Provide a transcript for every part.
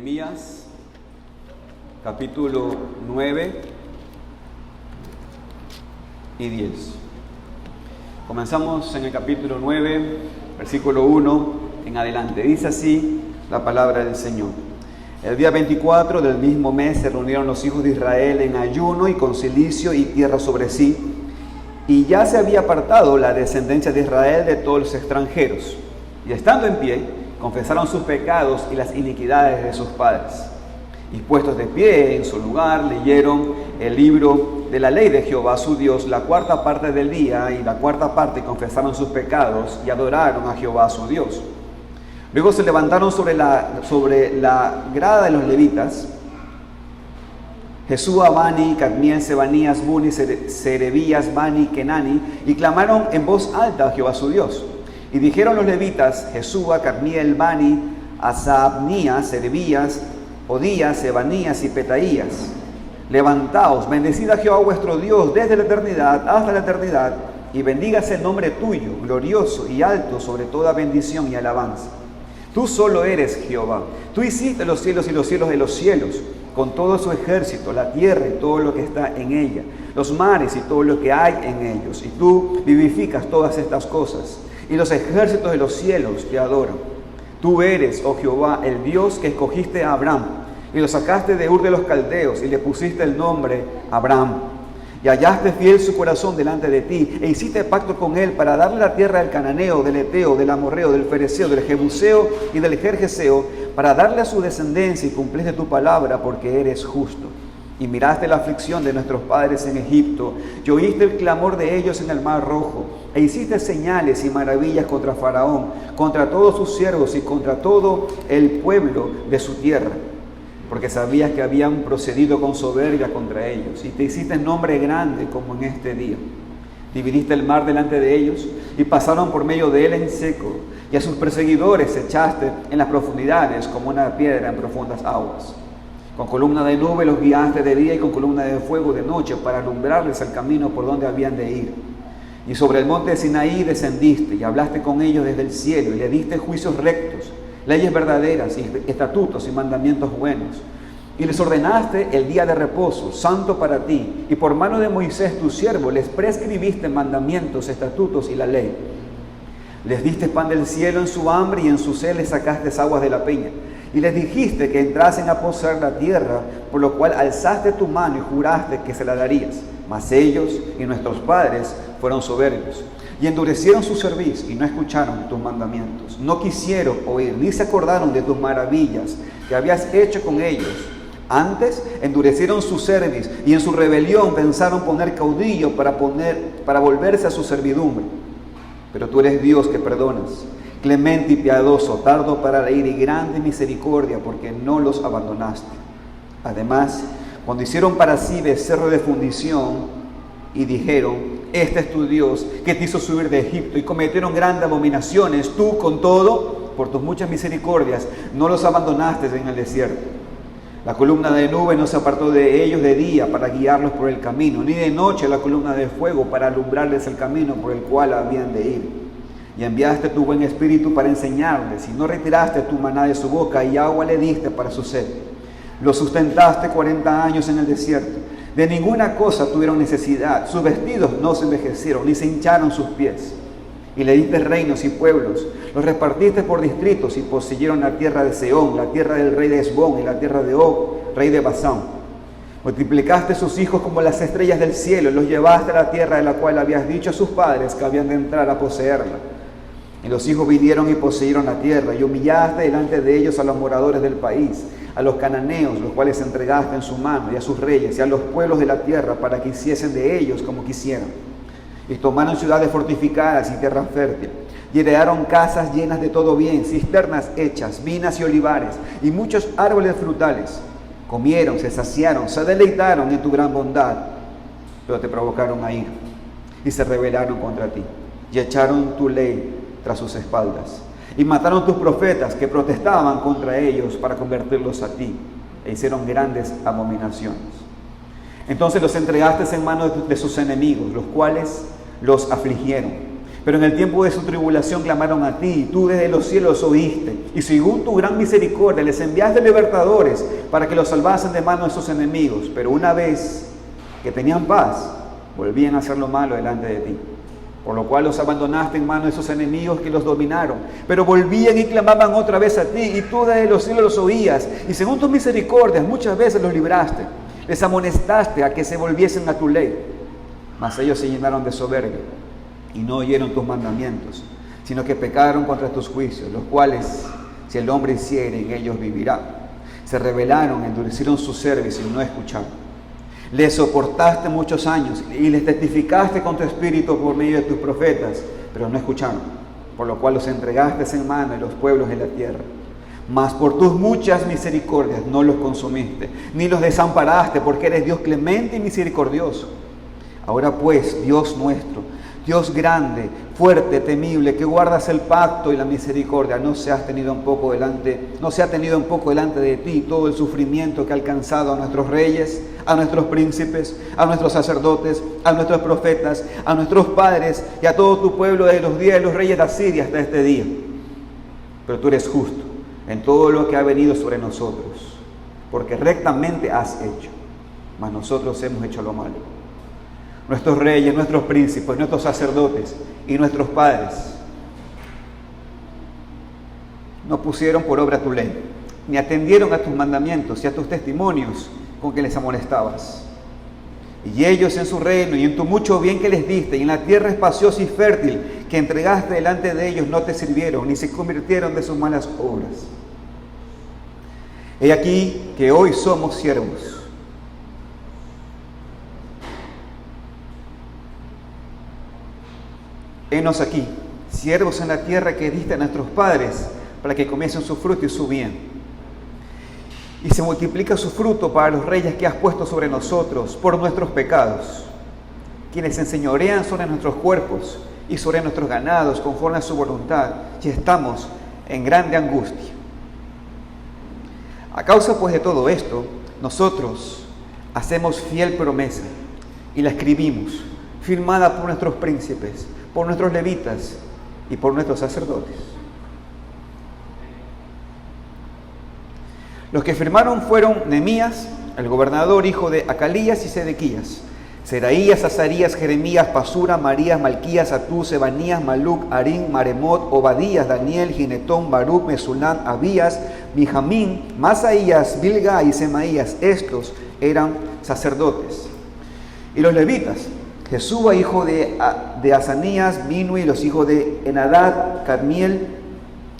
Nehemías, capítulo 9 y 10. Comenzamos en el capítulo 9, versículo 1 en adelante. Dice así la palabra del Señor. El día 24 del mismo mes se reunieron los hijos de Israel en ayuno y con cilicio y tierra sobre sí, y ya se había apartado la descendencia de Israel de todos los extranjeros. Y estando en pie, confesaron sus pecados y las iniquidades de sus padres. Y puestos de pie en su lugar, leyeron el libro de la ley de Jehová su Dios la cuarta parte del día, y la cuarta parte confesaron sus pecados y adoraron a Jehová su Dios. Luego se levantaron sobre la grada de los levitas, Jesúa, Bani, Cadmiel, Sebanías, Buni, Serebías, Bani, Kenani, y clamaron en voz alta a Jehová su Dios. Y dijeron los levitas, Jesúa, Cadmiel, Bani, Asabnías, Serebías, Odías, Sebanías y Petaías: levantaos, bendecid a Jehová vuestro Dios desde la eternidad hasta la eternidad, y bendígase el nombre tuyo, glorioso y alto sobre toda bendición y alabanza. Tú solo eres Jehová. Tú hiciste los cielos y los cielos de los cielos, con todo su ejército, la tierra y todo lo que está en ella, los mares y todo lo que hay en ellos. Y tú vivificas todas estas cosas, y los ejércitos de los cielos te adoran. Tú eres, oh Jehová, el Dios que escogiste a Abraham, y lo sacaste de Ur de los Caldeos, y le pusiste el nombre Abraham. Y hallaste fiel su corazón delante de ti, e hiciste pacto con él para darle la tierra del cananeo, del eteo, del amorreo, del fereceo, del jebuseo y del gergeseo, para darle a su descendencia, y cumpliste tu palabra, porque eres justo. Y miraste la aflicción de nuestros padres en Egipto, y oíste el clamor de ellos en el mar Rojo, e hiciste señales y maravillas contra Faraón, contra todos sus siervos y contra todo el pueblo de su tierra, porque sabías que habían procedido con soberbia contra ellos, y te hiciste nombre grande como en este día. Dividiste el mar delante de ellos, y pasaron por medio de él en seco, y a sus perseguidores echaste en las profundidades como una piedra en profundas aguas. Con columna de nube los guiaste de día, y con columna de fuego de noche, para alumbrarles el camino por donde habían de ir. Y sobre el monte de Sinaí descendiste, y hablaste con ellos desde el cielo, y le diste juicios rectos, leyes verdaderas, y estatutos y mandamientos buenos. Y les ordenaste el día de reposo, santo para ti, y por mano de Moisés tu siervo les prescribiste mandamientos, estatutos y la ley. Les diste pan del cielo en su hambre, y en su sed les sacaste aguas de la peña. Y les dijiste que entrasen a poseer la tierra, por lo cual alzaste tu mano y juraste que se la darías. Mas ellos y nuestros padres fueron soberbios, y endurecieron su cerviz, y no escucharon tus mandamientos. No quisieron oír, ni se acordaron de tus maravillas que habías hecho con ellos. Antes endurecieron su cerviz, y en su rebelión pensaron poner caudillo para volverse a su servidumbre. Pero tú eres Dios que perdonas, clemente y piadoso, tardo para la ira y grande misericordia, porque no los abandonaste. Además, cuando hicieron para sí becerro de fundición y dijeron, este es tu Dios que te hizo subir de Egipto, y cometieron grandes abominaciones, tú con todo, por tus muchas misericordias, no los abandonaste en el desierto. La columna de nube no se apartó de ellos de día para guiarlos por el camino, ni de noche la columna de fuego para alumbrarles el camino por el cual habían de ir. Y enviaste tu buen espíritu para enseñarles, y no retiraste tu maná de su boca, y agua le diste para su sed. Los sustentaste 40 años en el desierto. De ninguna cosa tuvieron necesidad, sus vestidos no se envejecieron, ni se hincharon sus pies. Y le diste reinos y pueblos, los repartiste por distritos, y poseyeron la tierra de Seón, la tierra del rey de Esbón, y la tierra de Og, rey de Basán. Multiplicaste sus hijos como las estrellas del cielo, y los llevaste a la tierra de la cual habías dicho a sus padres que habían de entrar a poseerla. Y los hijos vinieron y poseyeron la tierra, y humillaste delante de ellos a los moradores del país, a los cananeos, los cuales entregaste en su mano, y a sus reyes, y a los pueblos de la tierra, para que hiciesen de ellos como quisieran. Y tomaron ciudades fortificadas y tierra fértil, y heredaron casas llenas de todo bien, cisternas hechas, vinas y olivares, y muchos árboles frutales. Comieron, se saciaron, se deleitaron en tu gran bondad, pero te provocaron a ir, y se rebelaron contra ti, y echaron tu ley tras sus espaldas, y mataron tus profetas que protestaban contra ellos para convertirlos a ti, e hicieron grandes abominaciones. Entonces los entregaste en manos de sus enemigos, los cuales los afligieron. Pero en el tiempo de su tribulación clamaron a ti, y tú desde los cielos oíste. Y según tu gran misericordia les enviaste libertadores para que los salvasen de manos de sus enemigos. Pero una vez que tenían paz, volvían a hacer lo malo delante de ti. Por lo cual los abandonaste en manos de sus enemigos que los dominaron. Pero volvían y clamaban otra vez a ti, y tú desde los cielos los oías. Y según tus misericordias muchas veces los libraste. Les amonestaste a que se volviesen a tu ley. Mas ellos se llenaron de soberbia y no oyeron tus mandamientos, sino que pecaron contra tus juicios, los cuales, si el hombre hiciere, en ellos vivirá. Se rebelaron, endurecieron su cerviz y no escucharon. Les soportaste muchos años y les testificaste con tu espíritu por medio de tus profetas, pero no escucharon, por lo cual los entregaste en mano de los pueblos de la tierra. Mas por tus muchas misericordias no los consumiste, ni los desamparaste, porque eres Dios clemente y misericordioso. Ahora pues, Dios nuestro, Dios grande, fuerte, temible, que guardas el pacto y la misericordia, no se ha tenido en poco delante de ti todo el sufrimiento que ha alcanzado a nuestros reyes, a nuestros príncipes, a nuestros sacerdotes, a nuestros profetas, a nuestros padres y a todo tu pueblo desde los días de los reyes de Asiria hasta este día. Pero tú eres justo en todo lo que ha venido sobre nosotros, porque rectamente has hecho, mas nosotros hemos hecho lo malo. Nuestros reyes, nuestros príncipes, nuestros sacerdotes y nuestros padres no pusieron por obra tu ley, ni atendieron a tus mandamientos y a tus testimonios con que les amonestabas. Y ellos en su reino y en tu mucho bien que les diste, y en la tierra espaciosa y fértil que entregaste delante de ellos, no te sirvieron, ni se convirtieron de sus malas obras. He aquí que hoy somos siervos. Henos aquí, siervos en la tierra que diste a nuestros padres, para que comiesen su fruto y su bien. Y se multiplica su fruto para los reyes que has puesto sobre nosotros por nuestros pecados, quienes se enseñorean sobre nuestros cuerpos y sobre nuestros ganados conforme a su voluntad, y estamos en grande angustia. A causa pues de todo esto, nosotros hacemos fiel promesa y la escribimos, firmada por nuestros príncipes, por nuestros levitas y por nuestros sacerdotes. Los que firmaron fueron Nehemías, el gobernador, hijo de Acalías y Sedequías, Seraías, Azarías, Jeremías, Pasura, Marías, Malquías, Atú, Sebanías, Maluc, Arín, Maremot, Obadías, Daniel, Ginetón, Baruc, Mesulán, Abías, Mijamín, Masaías, Bilga y Semaías. Estos eran sacerdotes. Y los levitas: Jesúa, hijo de Azanías, Binui, los hijos de Enadad, Cadmiel,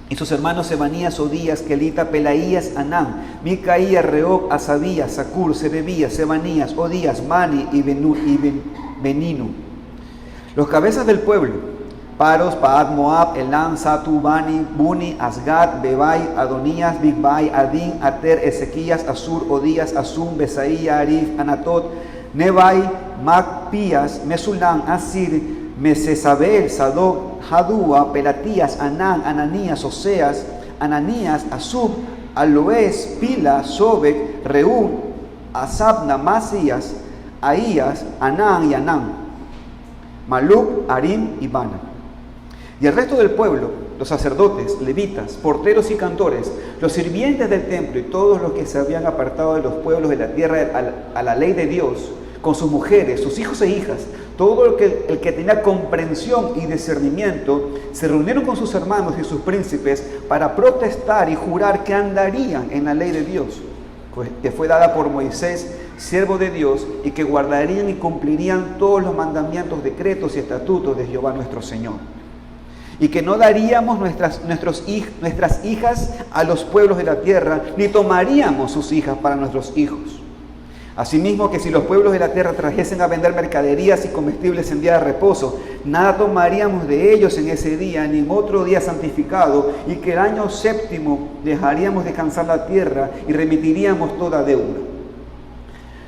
y sus hermanos Sebanías, Odías, Kelita, Pelaías, Anán, Micaías, Reob, Asabías, Sacur, Serebías, Sebanías, Odías, Mani y Beninu. Los cabezas del pueblo: Paros, Paad, Moab, Elán, Satu, Bani, Buni, Asgad, Bebai, Adonías, Bigbai, Adín, Ater, Ezequías, Asur, Odías, Asum, Besaía, Arif, Anatot, Nebai, Macpías, Mesulán, Asir, Mesesabel, Sadoc, Jadúa, Pelatías, Anán, Ananías, Oseas, Ananías, Asub, Aloes, Pila, Sobek, Reú, Asabna, Masías, Ahías, Anán y Anán, Maluc, Arim y Bana. Y el resto del pueblo, los sacerdotes, levitas, porteros y cantores, los sirvientes del templo y todos los que se habían apartado de los pueblos de la tierra a la ley de Dios, con sus mujeres, sus hijos e hijas, todo el que tenía comprensión y discernimiento, se reunieron con sus hermanos y sus príncipes para protestar y jurar que andarían en la ley de Dios, que fue dada por Moisés, siervo de Dios, y que guardarían y cumplirían todos los mandamientos, decretos y estatutos de Jehová nuestro Señor. Y que no daríamos nuestras hijas a los pueblos de la tierra, ni tomaríamos sus hijas para nuestros hijos. Asimismo, que si los pueblos de la tierra trajesen a vender mercaderías y comestibles en día de reposo, nada tomaríamos de ellos en ese día, ni en otro día santificado, y que el año séptimo dejaríamos descansar la tierra y remitiríamos toda deuda.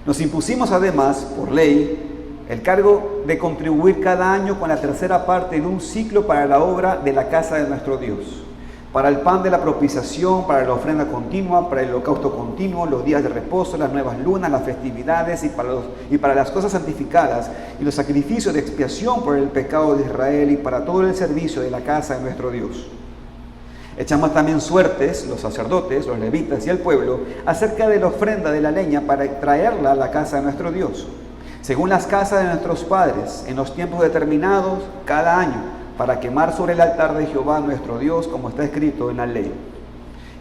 Nos impusimos además, por ley, el cargo de contribuir cada año con la tercera parte de un ciclo para la obra de la casa de nuestro Dios, para el pan de la propiciación, para la ofrenda continua, para el holocausto continuo, los días de reposo, las nuevas lunas, las festividades y para las cosas santificadas y los sacrificios de expiación por el pecado de Israel y para todo el servicio de la casa de nuestro Dios. Echamos también suertes, los sacerdotes, los levitas y el pueblo, acerca de la ofrenda de la leña para traerla a la casa de nuestro Dios, según las casas de nuestros padres, en los tiempos determinados cada año, para quemar sobre el altar de Jehová nuestro Dios, como está escrito en la ley.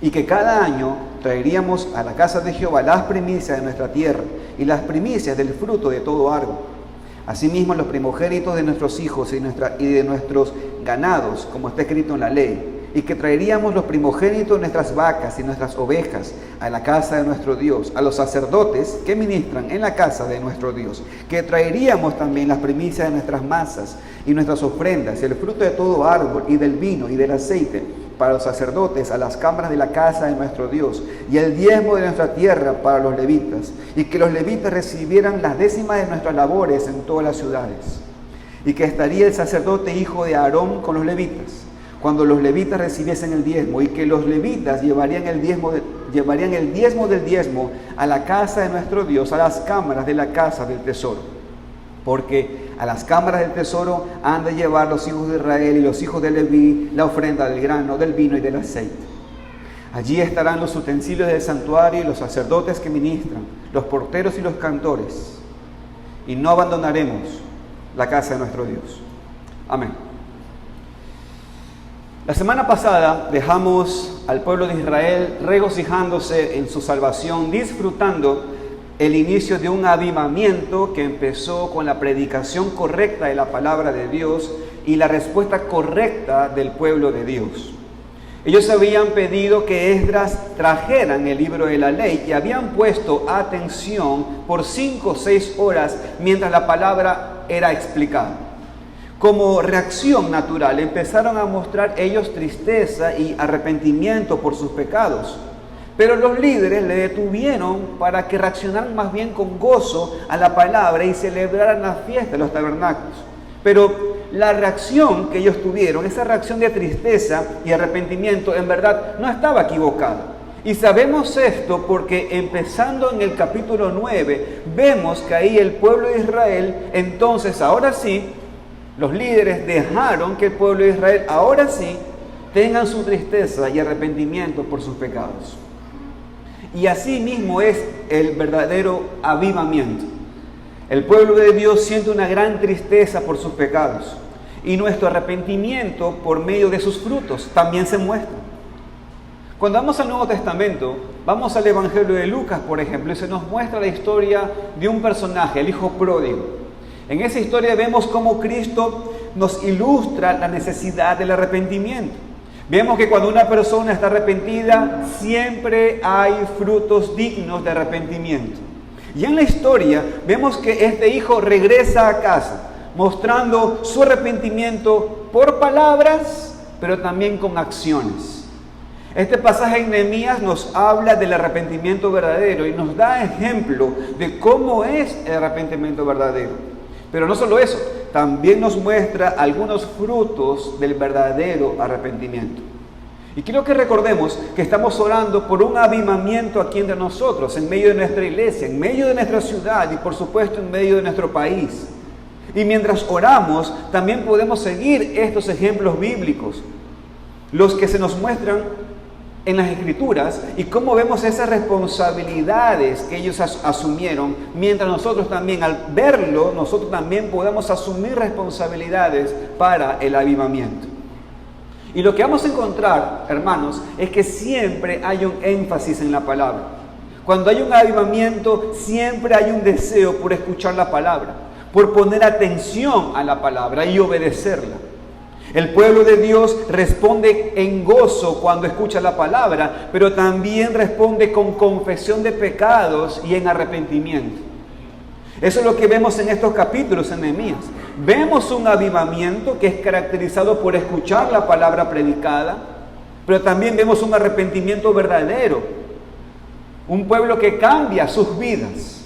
Y que cada año traeríamos a la casa de Jehová las primicias de nuestra tierra y las primicias del fruto de todo árbol. Asimismo los primogénitos de nuestros hijos y de nuestros ganados, como está escrito en la ley. Y que traeríamos los primogénitos de nuestras vacas y nuestras ovejas a la casa de nuestro Dios, a los sacerdotes que ministran en la casa de nuestro Dios. Que traeríamos también las primicias de nuestras masas y nuestras ofrendas, y el fruto de todo árbol, y del vino y del aceite, para los sacerdotes a las cámaras de la casa de nuestro Dios, y el diezmo de nuestra tierra para los levitas, y que los levitas recibieran las décimas de nuestras labores en todas las ciudades. Y que estaría el sacerdote hijo de Aarón con los levitas, cuando los levitas recibiesen el diezmo, y que los levitas llevarían el diezmo del diezmo a la casa de nuestro Dios, a las cámaras de la casa del tesoro. Porque a las cámaras del tesoro han de llevar los hijos de Israel y los hijos de Leví la ofrenda del grano, del vino y del aceite. Allí estarán los utensilios del santuario y los sacerdotes que ministran, los porteros y los cantores. Y no abandonaremos la casa de nuestro Dios. Amén. La semana pasada dejamos al pueblo de Israel regocijándose en su salvación, disfrutando el inicio de un avivamiento que empezó con la predicación correcta de la palabra de Dios y la respuesta correcta del pueblo de Dios. Ellos habían pedido que Esdras trajeran el libro de la ley y habían puesto atención por 5 o 6 horas mientras la palabra era explicada. Como reacción natural, empezaron a mostrar ellos tristeza y arrepentimiento por sus pecados. Pero los líderes le detuvieron para que reaccionaran más bien con gozo a la palabra y celebraran la fiesta de los tabernáculos. Pero la reacción que ellos tuvieron, esa reacción de tristeza y arrepentimiento, en verdad no estaba equivocada. Y sabemos esto porque empezando en el capítulo 9, vemos que ahí el pueblo de Israel, entonces ahora sí, los líderes dejaron que el pueblo de Israel ahora sí tengan su tristeza y arrepentimiento por sus pecados. Y así mismo es el verdadero avivamiento. El pueblo de Dios siente una gran tristeza por sus pecados y nuestro arrepentimiento por medio de sus frutos también se muestra. Cuando vamos al Nuevo Testamento, vamos al Evangelio de Lucas, por ejemplo, y se nos muestra la historia de un personaje, el hijo pródigo. En esa historia vemos cómo Cristo nos ilustra la necesidad del arrepentimiento. Vemos que cuando una persona está arrepentida, siempre hay frutos dignos de arrepentimiento. Y en la historia vemos que este hijo regresa a casa, mostrando su arrepentimiento por palabras, pero también con acciones. Este pasaje en Nehemías nos habla del arrepentimiento verdadero y nos da ejemplo de cómo es el arrepentimiento verdadero. Pero no solo eso, también nos muestra algunos frutos del verdadero arrepentimiento. Y quiero que recordemos que estamos orando por un avivamiento aquí entre nosotros, en medio de nuestra iglesia, en medio de nuestra ciudad y por supuesto en medio de nuestro país. Y mientras oramos, también podemos seguir estos ejemplos bíblicos, los que se nos muestran en las Escrituras y cómo vemos esas responsabilidades que ellos asumieron, mientras nosotros también, al verlo, nosotros también podemos asumir responsabilidades para el avivamiento. Y lo que vamos a encontrar, hermanos, es que siempre hay un énfasis en la palabra. Cuando hay un avivamiento, siempre hay un deseo por escuchar la palabra, por poner atención a la palabra y obedecerla. El pueblo de Dios responde en gozo cuando escucha la palabra, pero también responde con confesión de pecados y en arrepentimiento. Eso es lo que vemos en estos capítulos en Nehemías. Vemos un avivamiento que es caracterizado por escuchar la palabra predicada, pero también vemos un arrepentimiento verdadero. Un pueblo que cambia sus vidas.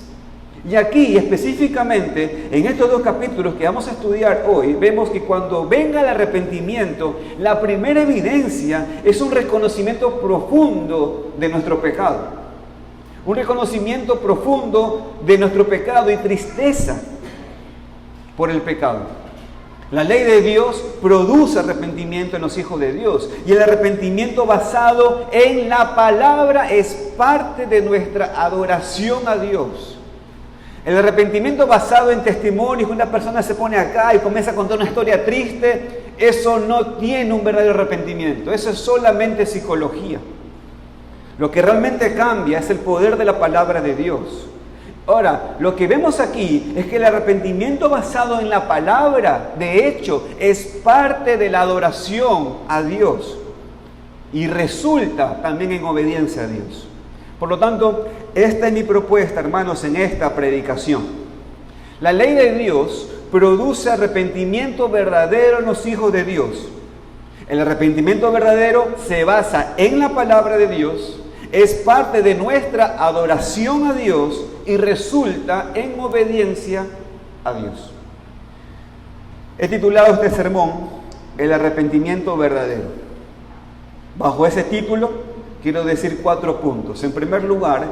Y aquí específicamente, en estos 2 capítulos que vamos a estudiar hoy, vemos que cuando venga el arrepentimiento, la primera evidencia es un reconocimiento profundo de nuestro pecado. Un reconocimiento profundo de nuestro pecado y tristeza por el pecado. La ley de Dios produce arrepentimiento en los hijos de Dios. Y el arrepentimiento basado en la palabra es parte de nuestra adoración a Dios. El arrepentimiento basado en testimonios, una persona se pone acá y comienza a contar una historia triste, eso no tiene un verdadero arrepentimiento, eso es solamente psicología. Lo que realmente cambia es el poder de la palabra de Dios. Ahora, lo que vemos aquí es que el arrepentimiento basado en la palabra, de hecho, es parte de la adoración a Dios y resulta también en obediencia a Dios. Por lo tanto, esta es mi propuesta, hermanos, en esta predicación. La ley de Dios produce arrepentimiento verdadero en los hijos de Dios. El arrepentimiento verdadero se basa en la palabra de Dios, es parte de nuestra adoración a Dios y resulta en obediencia a Dios. He titulado este sermón El arrepentimiento verdadero. Bajo ese título quiero decir 4 puntos. En primer lugar,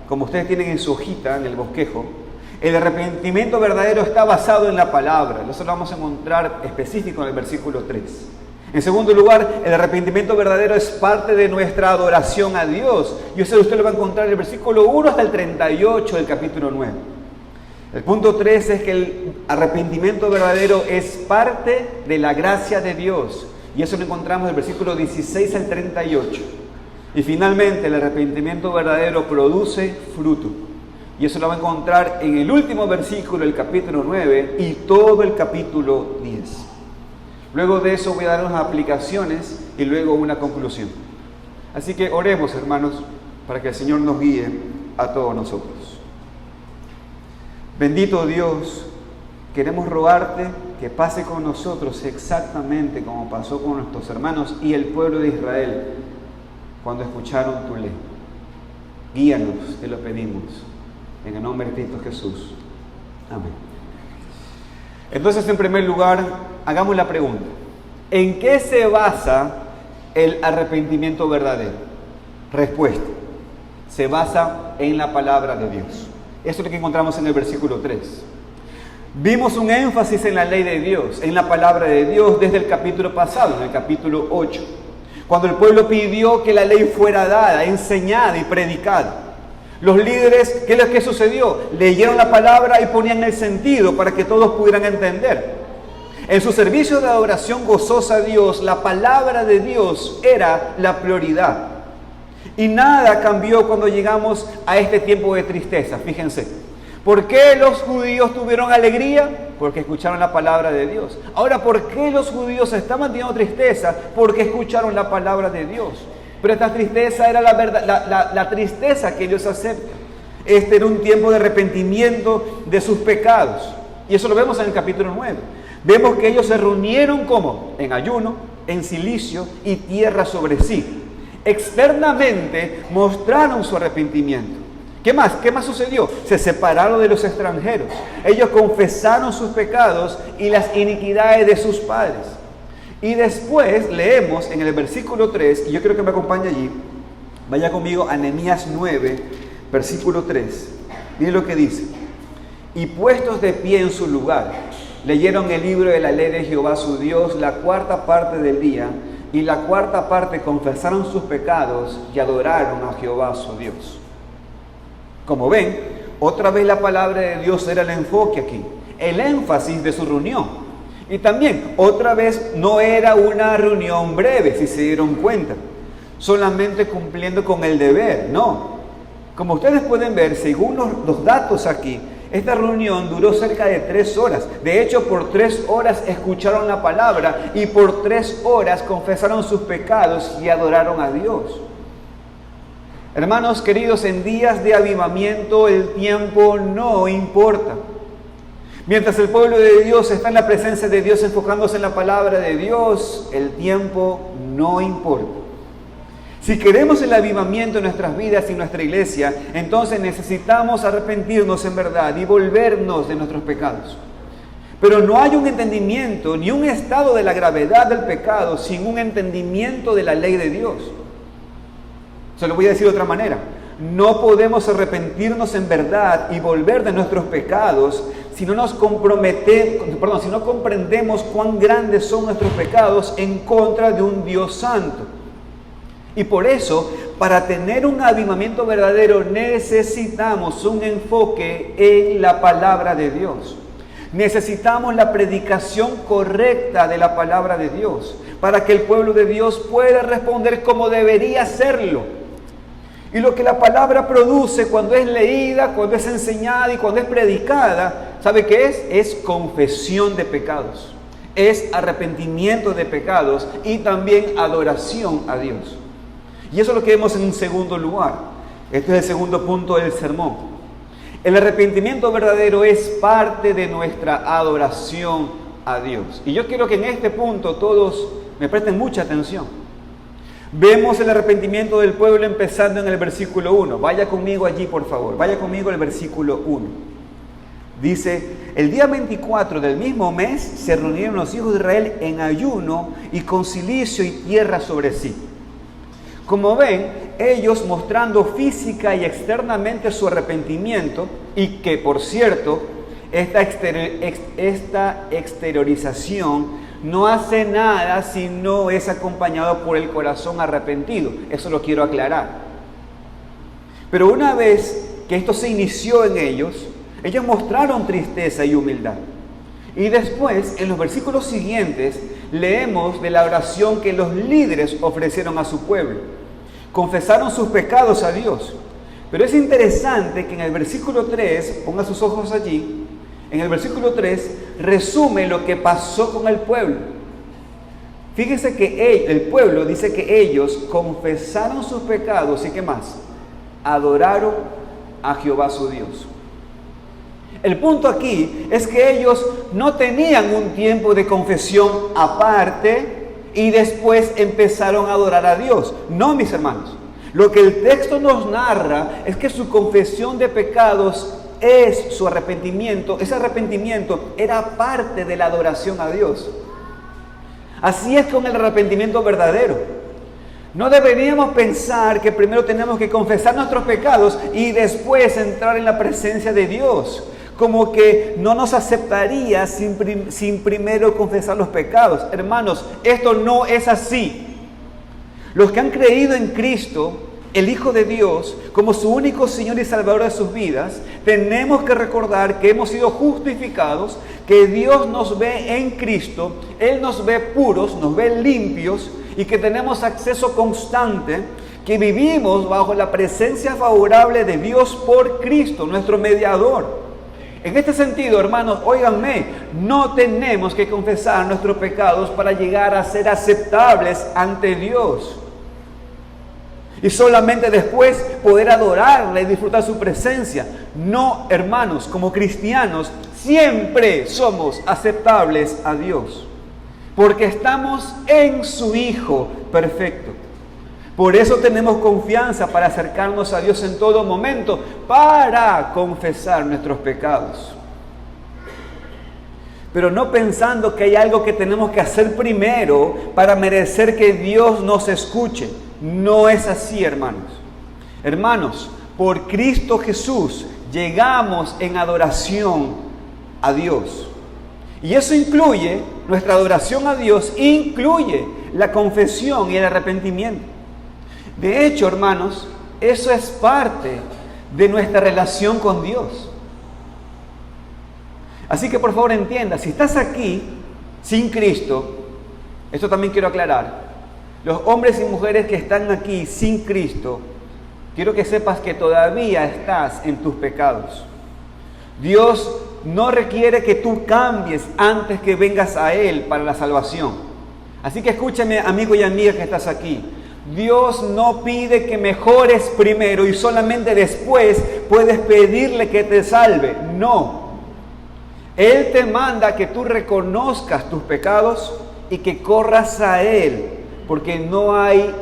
como ustedes tienen en su hojita, en el bosquejo, el arrepentimiento verdadero está basado en la palabra. Eso lo vamos a encontrar específico en el versículo 3. En segundo lugar, el arrepentimiento verdadero es parte de nuestra adoración a Dios. Y eso usted lo va a encontrar en el versículo 1 hasta el 38 del capítulo 9. El punto 3 es que el arrepentimiento verdadero es parte de la gracia de Dios. Y eso lo encontramos del versículo 16 al 38. Y finalmente, el arrepentimiento verdadero produce fruto. Y eso lo va a encontrar en el último versículo del capítulo 9 y todo el capítulo 10. Luego de eso voy a dar unas aplicaciones y luego una conclusión. Así que oremos, hermanos, para que el Señor nos guíe a todos nosotros. Bendito Dios, queremos rogarte que pase con nosotros exactamente como pasó con nuestros hermanos y el pueblo de Israel cuando escucharon tu ley. Guíanos, te lo pedimos, en el nombre de Cristo Jesús. Amén. Entonces, en primer lugar, hagamos la pregunta: ¿en qué se basa el arrepentimiento verdadero? Respuesta: se basa en la palabra de Dios. Eso es lo que encontramos en el versículo 3. Vimos un énfasis en la ley de Dios, en la palabra de Dios, desde el capítulo pasado, en el capítulo 8, cuando el pueblo pidió que la ley fuera dada, enseñada y predicada. Los líderes, ¿qué es lo que sucedió? Leyeron la palabra y ponían el sentido para que todos pudieran entender. En su servicio de adoración gozosa a Dios, la palabra de Dios era la prioridad. Y nada cambió cuando llegamos a este tiempo de tristeza. Fíjense, ¿por qué los judíos tuvieron alegría? Porque escucharon la palabra de Dios. Ahora, ¿por qué los judíos estaban teniendo tristeza? Porque escucharon la palabra de Dios. Pero esta tristeza era la tristeza que Dios acepta. Este era un tiempo de arrepentimiento de sus pecados. Y eso lo vemos en el capítulo 9. Vemos que ellos se reunieron como en ayuno, en cilicio y tierra sobre sí. Externamente mostraron su arrepentimiento. ¿Qué más? ¿Qué más sucedió? Se separaron de los extranjeros. Ellos confesaron sus pecados y las iniquidades de sus padres. Y después leemos en el versículo 3, y yo quiero que me acompañe allí, vaya conmigo a Nehemías 9, versículo 3. Miren lo que dice: y puestos de pie en su lugar, leyeron el libro de la ley de Jehová su Dios la 4ª parte del día, y la 4ª parte confesaron sus pecados y adoraron a Jehová su Dios. Como ven, otra vez la palabra de Dios era el enfoque aquí, el énfasis de su reunión. Y también, otra vez, no era una reunión breve, si se dieron cuenta, solamente cumpliendo con el deber, no. Como ustedes pueden ver, según los datos aquí, esta reunión duró cerca de 3 horas. De hecho, por 3 horas escucharon la palabra y por 3 horas confesaron sus pecados y adoraron a Dios. Hermanos queridos, en días de avivamiento el tiempo no importa. Mientras el pueblo de Dios está en la presencia de Dios, enfocándose en la palabra de Dios, el tiempo no importa. Si queremos el avivamiento en nuestras vidas y en nuestra iglesia, entonces necesitamos arrepentirnos en verdad y volvernos de nuestros pecados. Pero no hay un entendimiento ni un estado de la gravedad del pecado sin un entendimiento de la ley de Dios. Se lo voy a decir de otra manera. No podemos arrepentirnos en verdad y volver de nuestros pecados si no comprendemos cuán grandes son nuestros pecados en contra de un Dios santo. Y por eso, para tener un avivamiento verdadero, necesitamos un enfoque en la palabra de Dios. Necesitamos la predicación correcta de la palabra de Dios, para que el pueblo de Dios pueda responder como debería hacerlo. Y lo que la palabra produce cuando es leída, cuando es enseñada y cuando es predicada, ¿sabe qué es? Es confesión de pecados, es arrepentimiento de pecados y también adoración a Dios. Y eso es lo que vemos en un segundo lugar. Este es el segundo punto del sermón. El arrepentimiento verdadero es parte de nuestra adoración a Dios. Y yo quiero que en este punto todos me presten mucha atención. Vemos el arrepentimiento del pueblo empezando en el versículo 1. Vaya conmigo allí, por favor. Vaya conmigo al versículo 1. Dice, el día 24 del mismo mes se reunieron los hijos de Israel en ayuno y con cilicio y tierra sobre sí. Como ven, ellos mostrando física y externamente su arrepentimiento, y que por cierto, esta exteriorización no hace nada si no es acompañado por el corazón arrepentido. Eso lo quiero aclarar. Pero una vez que esto se inició en ellos mostraron tristeza y humildad. Y después, en los versículos siguientes, leemos de la oración que los líderes ofrecieron a su pueblo. Confesaron sus pecados a Dios. Pero es interesante que en el versículo 3, ponga sus ojos allí, en el versículo 3 resume lo que pasó con el pueblo. Fíjense que el pueblo dice que ellos confesaron sus pecados y ¿qué más? Adoraron a Jehová su Dios. El punto aquí es que ellos no tenían un tiempo de confesión aparte y después empezaron a adorar a Dios. No, mis hermanos. Lo que el texto nos narra es que su confesión de pecados es su arrepentimiento. Ese arrepentimiento era parte de la adoración a Dios. Así es con el arrepentimiento verdadero. No deberíamos pensar que primero tenemos que confesar nuestros pecados y después entrar en la presencia de Dios. Como que no nos aceptaría sin primero confesar los pecados. Hermanos, esto no es así. Los que han creído en Cristo, el Hijo de Dios, como su único Señor y Salvador de sus vidas, tenemos que recordar que hemos sido justificados, que Dios nos ve en Cristo, Él nos ve puros, nos ve limpios y que tenemos acceso constante, que vivimos bajo la presencia favorable de Dios por Cristo, nuestro mediador. En este sentido, hermanos, óiganme, no tenemos que confesar nuestros pecados para llegar a ser aceptables ante Dios. Y solamente después poder adorarle y disfrutar su presencia. No, hermanos, como cristianos, siempre somos aceptables a Dios. Porque estamos en su Hijo perfecto. Por eso tenemos confianza para acercarnos a Dios en todo momento, para confesar nuestros pecados. Pero no pensando que hay algo que tenemos que hacer primero para merecer que Dios nos escuche. No es así, hermanos. Hermanos, por Cristo Jesús llegamos en adoración a Dios. Y eso incluye, nuestra adoración a Dios incluye la confesión y el arrepentimiento. De hecho, hermanos, eso es parte de nuestra relación con Dios. Así que por favor entienda, si estás aquí sin Cristo, esto también quiero aclarar, los hombres y mujeres que están aquí sin Cristo, quiero que sepas que todavía estás en tus pecados. Dios no requiere que tú cambies antes que vengas a Él para la salvación. Así que escúchame, amigo y amiga que estás aquí. Dios no pide que mejores primero y solamente después puedes pedirle que te salve. No. Él te manda que tú reconozcas tus pecados y que corras a Él, porque no hay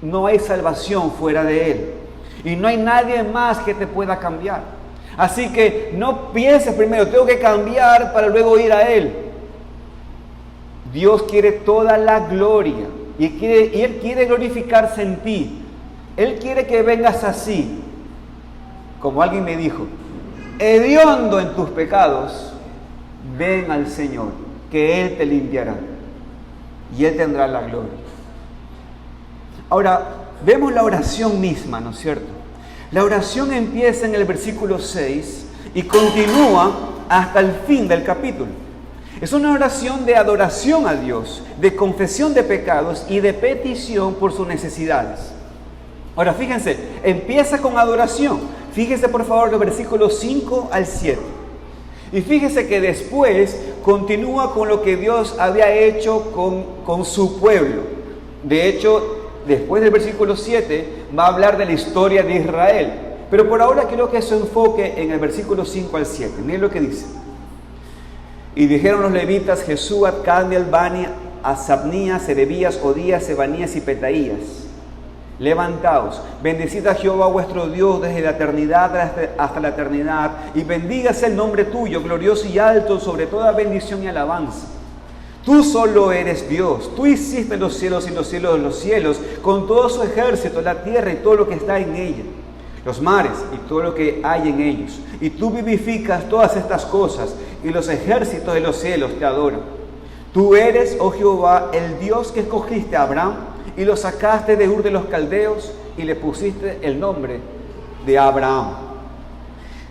no hay salvación fuera de Él. Y no hay nadie más que te pueda cambiar. Así que no pienses primero, tengo que cambiar para luego ir a Él. Dios quiere toda la gloria y Él quiere glorificarse en ti. Él quiere que vengas así, como alguien me dijo, hediondo en tus pecados, ven al Señor, que Él te limpiará y Él tendrá la gloria. Ahora, vemos la oración misma, ¿no es cierto? La oración empieza en el versículo 6 y continúa hasta el fin del capítulo. Es una oración de adoración a Dios, de confesión de pecados y de petición por sus necesidades. Ahora fíjense, empieza con adoración. Fíjense por favor los versículos 5 al 7. Y fíjense que después continúa con lo que Dios había hecho con su pueblo. De hecho, después del versículo 7 va a hablar de la historia de Israel. Pero por ahora quiero que se enfoque en el versículo 5 al 7. Miren lo que dice. Y dijeron los levitas, Jesúa, Cadmiel, Bani, Hasabnías, Serebías, Odías, Sebanías y Petaías: levantaos, bendecid a Jehová vuestro Dios desde la eternidad hasta la eternidad, y bendígase el nombre tuyo, glorioso y alto sobre toda bendición y alabanza. Tú solo eres Dios, tú hiciste los cielos y los cielos de los cielos, con todo su ejército, la tierra y todo lo que está en ella, los mares y todo lo que hay en ellos. Y tú vivificas todas estas cosas, y los ejércitos de los cielos te adoran. Tú eres, oh Jehová, el Dios que escogiste a Abraham, y lo sacaste de Ur de los Caldeos, y le pusiste el nombre de Abraham.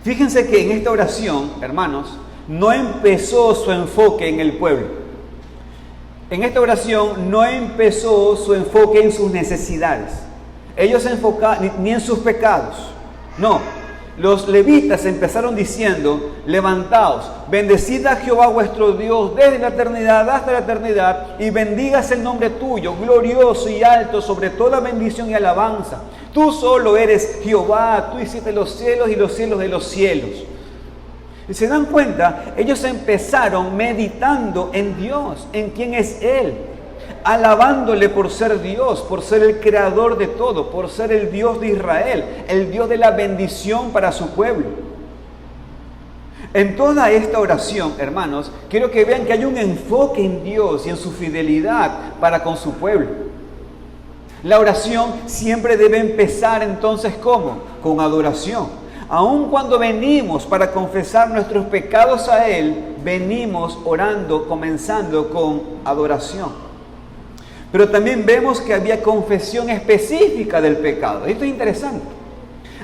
Fíjense que en esta oración, hermanos, no empezó su enfoque en el pueblo. En esta oración no empezó su enfoque en sus necesidades. Ellos se enfocaron ni en sus pecados. No, los levitas empezaron diciendo, levantaos, bendecid a Jehová vuestro Dios desde la eternidad hasta la eternidad, y bendigas el nombre tuyo, glorioso y alto sobre toda bendición y alabanza. Tú solo eres Jehová, tú hiciste los cielos y los cielos de los cielos. Y se dan cuenta, ellos empezaron meditando en Dios, en quién es Él, alabándole por ser Dios, por ser el creador de todo, por ser el Dios de Israel, el Dios de la bendición para su pueblo. En toda esta oración, hermanos, quiero que vean que hay un enfoque en Dios y en su fidelidad para con su pueblo. La oración siempre debe empezar entonces ¿cómo? Con adoración. Aun cuando venimos para confesar nuestros pecados a Él, venimos orando, comenzando con adoración. Pero también vemos que había confesión específica del pecado. Esto es interesante.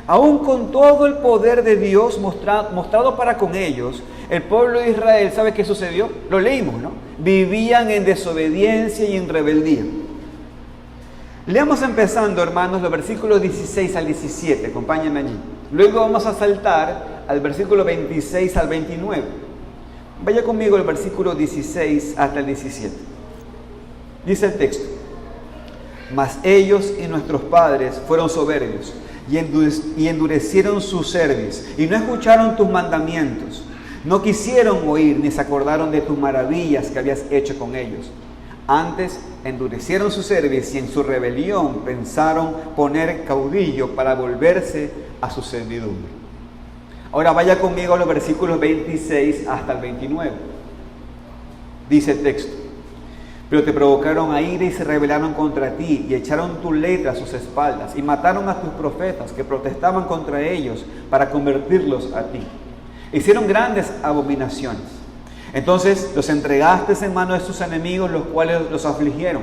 Aún con todo el poder de Dios mostrado para con ellos, el pueblo de Israel, ¿sabe qué sucedió? Lo leímos, ¿no? Vivían en desobediencia y en rebeldía. Leamos empezando, hermanos, los versículos 16 al 17. Acompáñenme allí. Luego vamos a saltar al versículo 26 al 29. Vaya conmigo el versículo 16 hasta el 17. Dice el texto: mas ellos y nuestros padres fueron soberbios y endurecieron su cerviz y no escucharon tus mandamientos. No quisieron oír ni se acordaron de tus maravillas que habías hecho con ellos. Antes endurecieron su cerviz y en su rebelión pensaron poner caudillo para volverse a su servidumbre. Ahora vaya conmigo a los versículos 26 hasta el 29. Dice el texto: pero te provocaron a ira y se rebelaron contra ti y echaron tu letra a sus espaldas y mataron a tus profetas que protestaban contra ellos para convertirlos a ti. Hicieron grandes abominaciones. Entonces los entregaste en manos de sus enemigos, los cuales los afligieron.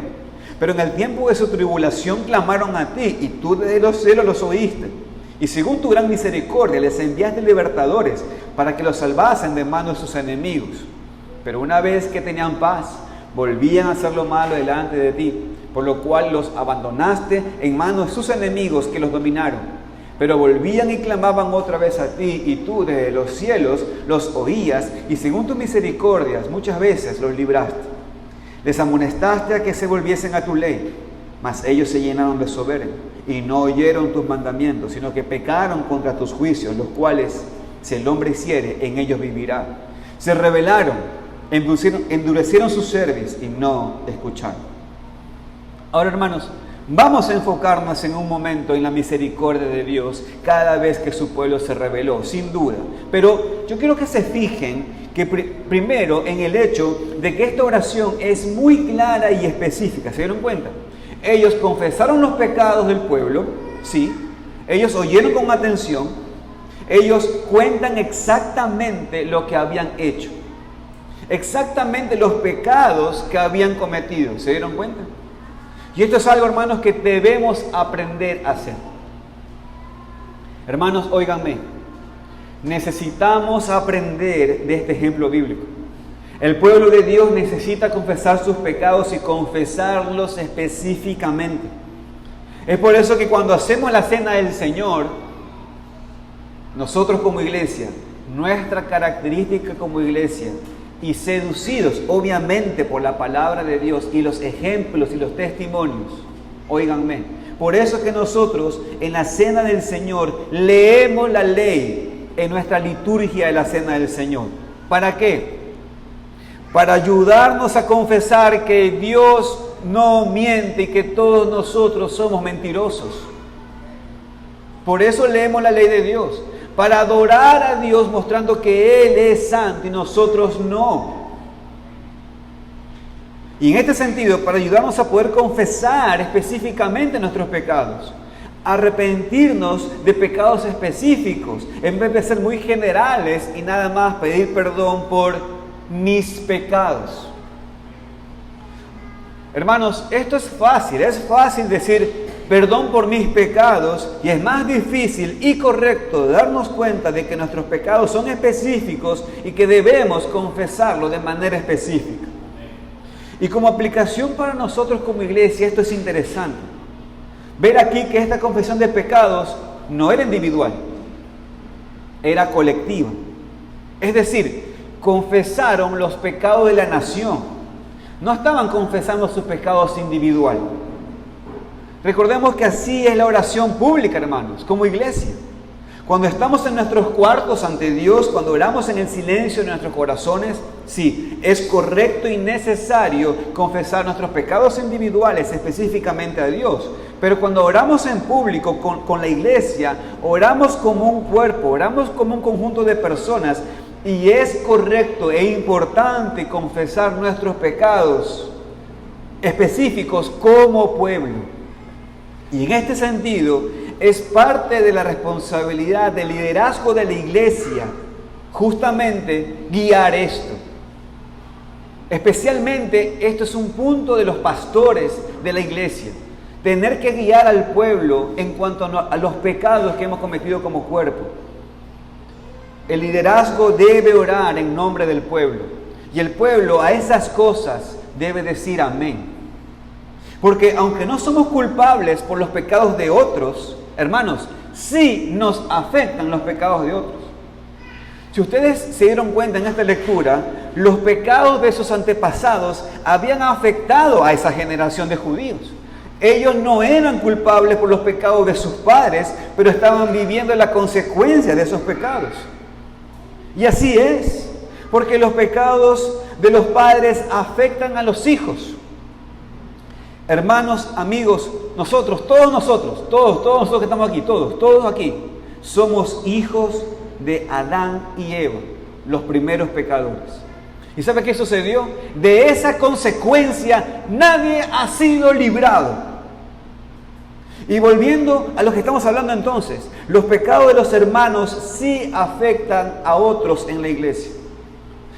Pero en el tiempo de su tribulación clamaron a ti y tú desde los cielos los oíste. Y según tu gran misericordia les enviaste libertadores para que los salvasen de manos de sus enemigos. Pero una vez que tenían paz, volvían a hacer lo malo delante de ti, por lo cual los abandonaste en manos de sus enemigos que los dominaron. Pero volvían y clamaban otra vez a ti, y tú desde los cielos los oías, y según tus misericordias muchas veces los libraste. Les amonestaste a que se volviesen a tu ley, mas ellos se llenaron de soberbia, y no oyeron tus mandamientos, sino que pecaron contra tus juicios, los cuales, si el hombre hiciere, en ellos vivirá. Se rebelaron, endurecieron su cerviz y no escucharon. Ahora, hermanos, Vamos a enfocarnos en un momento en la misericordia de Dios cada vez que su pueblo se rebeló, sin duda. Pero yo quiero que se fijen que primero en el hecho de que esta oración es muy clara y específica. ¿Se dieron cuenta? Ellos confesaron los pecados del pueblo, sí. Ellos oyeron con atención. Ellos cuentan exactamente lo que habían hecho. Exactamente los pecados que habían cometido. ¿Se dieron cuenta? Y esto es algo, hermanos, que debemos aprender a hacer. Hermanos, óiganme. Necesitamos aprender de este ejemplo bíblico. El pueblo de Dios necesita confesar sus pecados y confesarlos específicamente. Es por eso que cuando hacemos la cena del Señor, nosotros como iglesia, nuestra característica como iglesia, y seducidos obviamente por la palabra de Dios y los ejemplos y los testimonios, óiganme, por eso es que nosotros en la cena del Señor leemos la ley en nuestra liturgia de la cena del Señor. ¿Para qué? Para ayudarnos a confesar que Dios no miente y que todos nosotros somos mentirosos. Por eso leemos la ley de Dios. Para adorar a Dios mostrando que Él es santo y nosotros no. Y en este sentido, para ayudarnos a poder confesar específicamente nuestros pecados, arrepentirnos de pecados específicos, en vez de ser muy generales y nada más pedir perdón por mis pecados. Hermanos, esto es fácil decir perdón por mis pecados, y es más difícil y correcto darnos cuenta de que nuestros pecados son específicos y que debemos confesarlo de manera específica. Y como aplicación para nosotros como iglesia, esto es interesante. Ver aquí que esta confesión de pecados no era individual, era colectiva. Es decir, confesaron los pecados de la nación. No estaban confesando sus pecados individuales. Recordemos que así es la oración pública, hermanos, como iglesia. Cuando estamos en nuestros cuartos ante Dios, cuando oramos en el silencio de nuestros corazones, sí, es correcto y necesario confesar nuestros pecados individuales específicamente a Dios. Pero cuando oramos en público con la iglesia, oramos como un cuerpo, oramos como un conjunto de personas, y es correcto e importante confesar nuestros pecados específicos como pueblo. Y en este sentido, es parte de la responsabilidad del liderazgo de la iglesia, justamente guiar esto. Especialmente, esto es un punto de los pastores de la iglesia. Tener que guiar al pueblo en cuanto a los pecados que hemos cometido como cuerpo. El liderazgo debe orar en nombre del pueblo. Y el pueblo a esas cosas debe decir amén. Porque aunque no somos culpables por los pecados de otros, hermanos, sí nos afectan los pecados de otros. Si ustedes se dieron cuenta en esta lectura, los pecados de sus antepasados habían afectado a esa generación de judíos. Ellos no eran culpables por los pecados de sus padres, pero estaban viviendo la consecuencia de esos pecados. Y así es, porque los pecados de los padres afectan a los hijos. Hermanos, amigos, todos nosotros que estamos aquí, todos aquí, somos hijos de Adán y Eva, los primeros pecadores. ¿Y sabe qué sucedió? De esa consecuencia nadie ha sido librado. Y volviendo a lo que estamos hablando entonces, los pecados de los hermanos sí afectan a otros en la iglesia.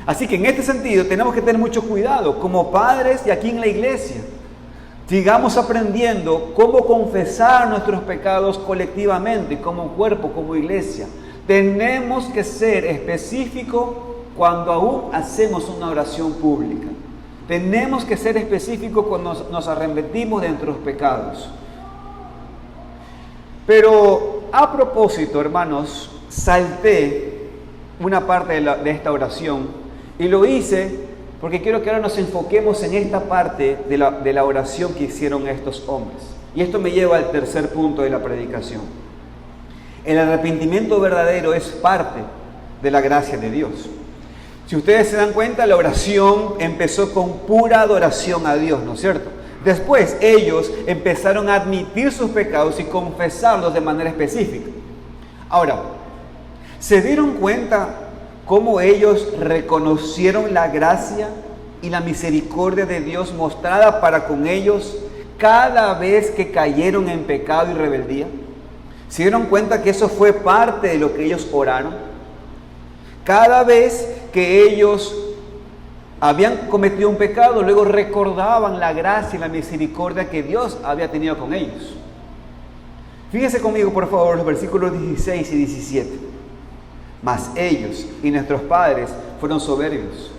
Así que en este sentido tenemos que tener mucho cuidado como padres y aquí en la iglesia. Sigamos aprendiendo cómo confesar nuestros pecados colectivamente, como cuerpo, como iglesia. Tenemos que ser específicos cuando aún hacemos una oración pública. Tenemos que ser específicos cuando nos arrepentimos de nuestros pecados. Pero a propósito, hermanos, salté una parte de esta oración y lo hice porque quiero que ahora nos enfoquemos en esta parte de la oración que hicieron estos hombres. Y esto me lleva al tercer punto de la predicación. El arrepentimiento verdadero es parte de la gracia de Dios. Si ustedes se dan cuenta, la oración empezó con pura adoración a Dios, ¿no es cierto? Después ellos empezaron a admitir sus pecados y confesarlos de manera específica. Ahora, ¿se dieron cuenta cómo ellos reconocieron la gracia y la misericordia de Dios mostrada para con ellos cada vez que cayeron en pecado y rebeldía? ¿Se dieron cuenta que eso fue parte de lo que ellos oraron? Cada vez que ellos habían cometido un pecado, luego recordaban la gracia y la misericordia que Dios había tenido con ellos. Fíjense conmigo, por favor, los versículos 16 y 17. Mas ellos y nuestros padres fueron soberbios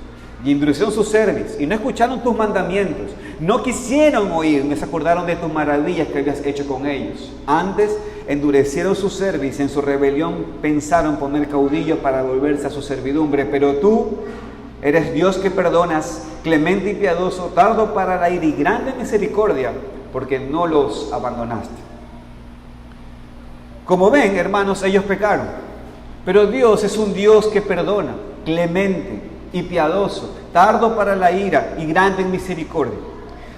y endurecieron su cerviz y no escucharon tus mandamientos, no quisieron oír, ni se acordaron de tus maravillas que habías hecho con ellos. Antes endurecieron su cerviz, en su rebelión pensaron poner caudillo para volverse a su servidumbre, pero tú eres Dios que perdonas, clemente y piadoso, tardo para la ira y grande misericordia, porque no los abandonaste. Como ven, hermanos, ellos pecaron, pero Dios es un Dios que perdona, clemente y piadoso, tardo para la ira y grande en misericordia.